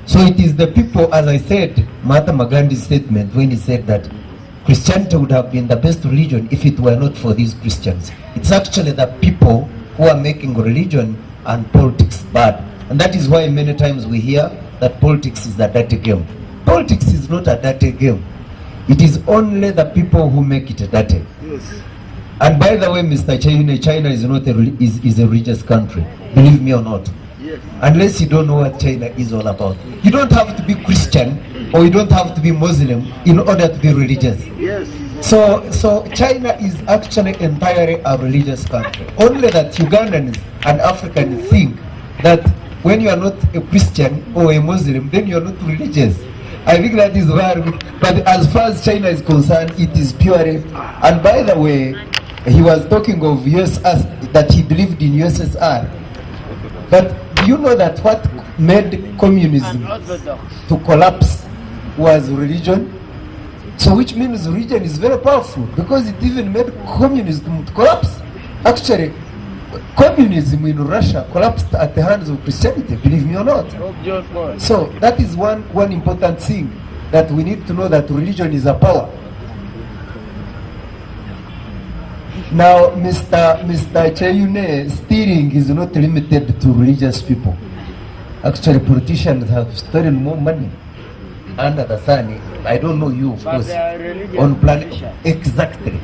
So it is the people, as I said, Mahatma Gandhi's statement when he said that Christianity would have been the best religion if it were not for these Christians. It's actually the people who are making religion and politics bad. And that is why many times we hear that politics is a dirty game. Politics is not a dirty game. It is only the people who make it dirty. Yes. And by the way, Mr. China is not is a religious country. Believe me or not. Yes. Unless you don't know what China is all about. You don't have to be Christian or you don't have to be Muslim in order to be religious. Yes. So China is actually entirely a religious country. Only that Ugandans and Africans think that when you are not a Christian or a Muslim, then you are not religious. I think that is where, but as far as China is concerned, it is purely, and by the way, he was talking of USSR, that he believed in USSR. But do you know that what made communism to collapse was religion? So which means religion is very powerful, because it even made communism to collapse. Actually, communism in Russia collapsed at the hands of Christianity, believe me or not. So that is one important thing, that we need to know, that religion is a power. Now, Mr. Cheyune, stealing is not limited to religious people. Actually, politicians have stolen more money under the sun. I don't know you, of course, on planet. Exactly,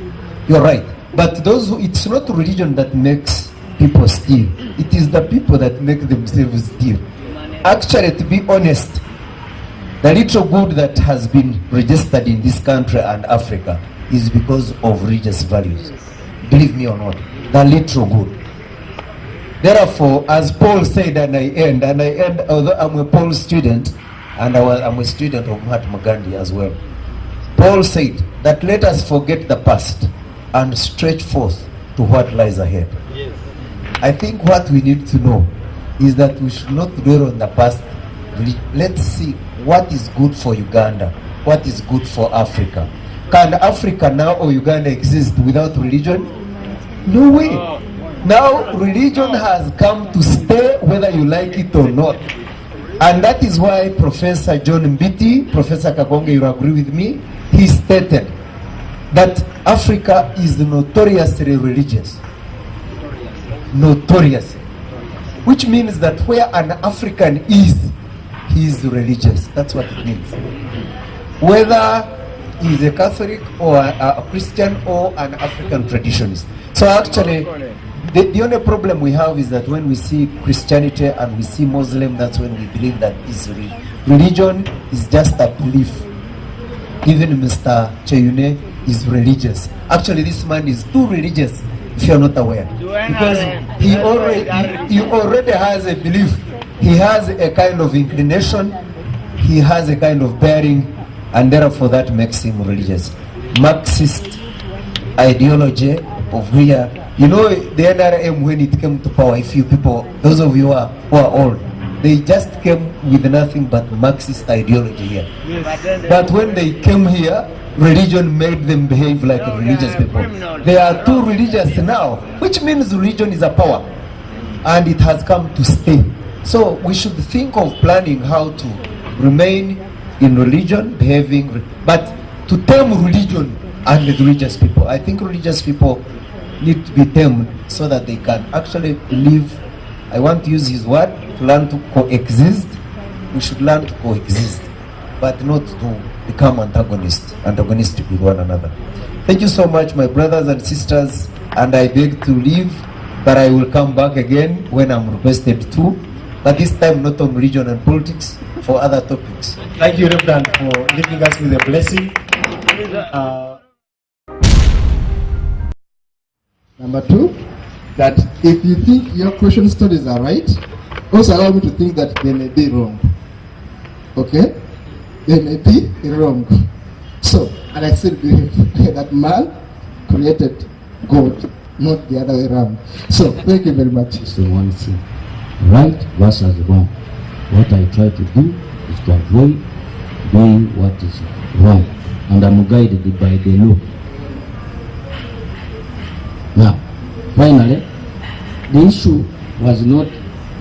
you're right. But those who, it's not religion that makes people steal. It is the people that make themselves steal. Actually, to be honest, the little good that has been registered in this country and Africa is because of religious values. Believe me or not, the little good. Therefore, as Paul said, and I end, although I'm a Paul student, and I'm a student of Mahatma Gandhi as well. Paul said that let us forget the past and stretch forth to what lies ahead. Yes. I think what we need to know is that we should not dwell on the past. Let's see what is good for Uganda, what is good for Africa. Can Africa now or Uganda exist without religion? No way. Now religion has come to stay, whether you like it or not. And that is why Professor John Mbiti, Professor Kakonge, you agree with me, he stated that Africa is notoriously religious. Notoriously. Which means that where an African is, he is religious. That's what it means. Whether he is a Catholic or a Christian or an African traditionalist. So actually, the only problem we have is that when we see Christianity and we see Muslim, that's when we believe that this religion is just a belief. Even Mr. Cheyune is religious. Actually, this man is too religious, if you're not aware. Because he already has a belief. He has a kind of inclination. He has a kind of bearing, and therefore that makes him religious. Marxist ideology of where, you know, the NRM, when it came to power, if you people, those of you who are old, they just came with nothing but Marxist ideology here. Yes. But when they came here, religion made them behave like religious people. They are too religious now, which means religion is a power, and it has come to stay. So we should think of planning how to remain in religion, behaving, but to tame religion and the religious people. I think religious people need to be tamed so that they can actually live I want to use his word, to learn to coexist. We should learn to coexist, but not to become antagonistic with one another. Thank you so much, my brothers and sisters, and I beg to leave, but I will come back again when I'm requested to, but this time not on religion and politics, for other topics. Thank you, Reverend, for leaving us with a blessing. Number two, that if you think your Christian studies are right, also allow me to think that they may be wrong. Okay? They may be wrong. So, and I still believe that man created God, not the other way around. So, thank you very much. So one thing, right versus wrong. What I try to do is to avoid doing what is wrong, and I'm guided by the law. Now, finally, the issue was not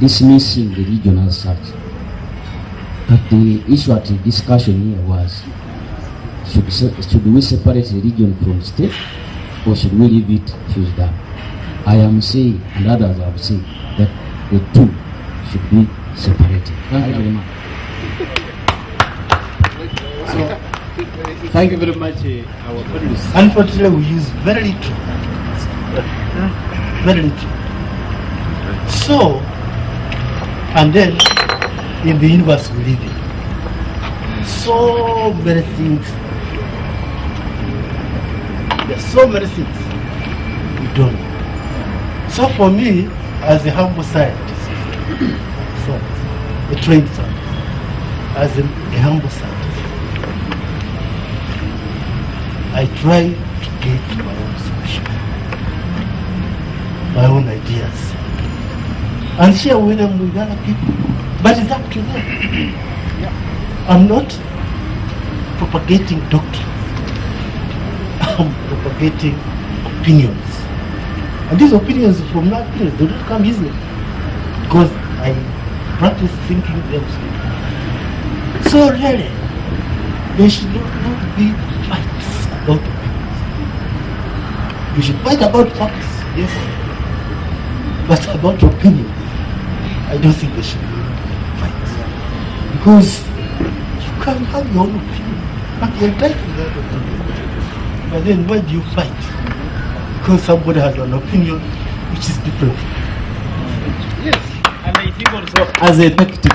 dismissing religion as such, but the issue at the discussion here was, should we separate religion from state, or should we leave it fused down? I am saying, and others have said, that the two should be separated. Thank you very much. So, thank you very much, our panelists. Unfortunately, we use very little. Very little. So, and then, in the universe we live in, so many things. There's so many things we don't know. So for me, as a humble scientist, so a trained scientist, as a humble scientist, I try to give my own solution, my own ideas, and share with them with other people. But it's up to them. I'm not propagating doctrines. I'm propagating opinions. And these opinions from my opinions, they don't come easily, because I practice thinking them. So really, there should not be fights about opinions. We should fight about facts, yes, but about opinions, I don't think there should be fights. Because you can have your own opinion, and you're entitled to that opinion. But then why do you fight? Because somebody has an opinion which is different. Yes, and I think also as a tactic,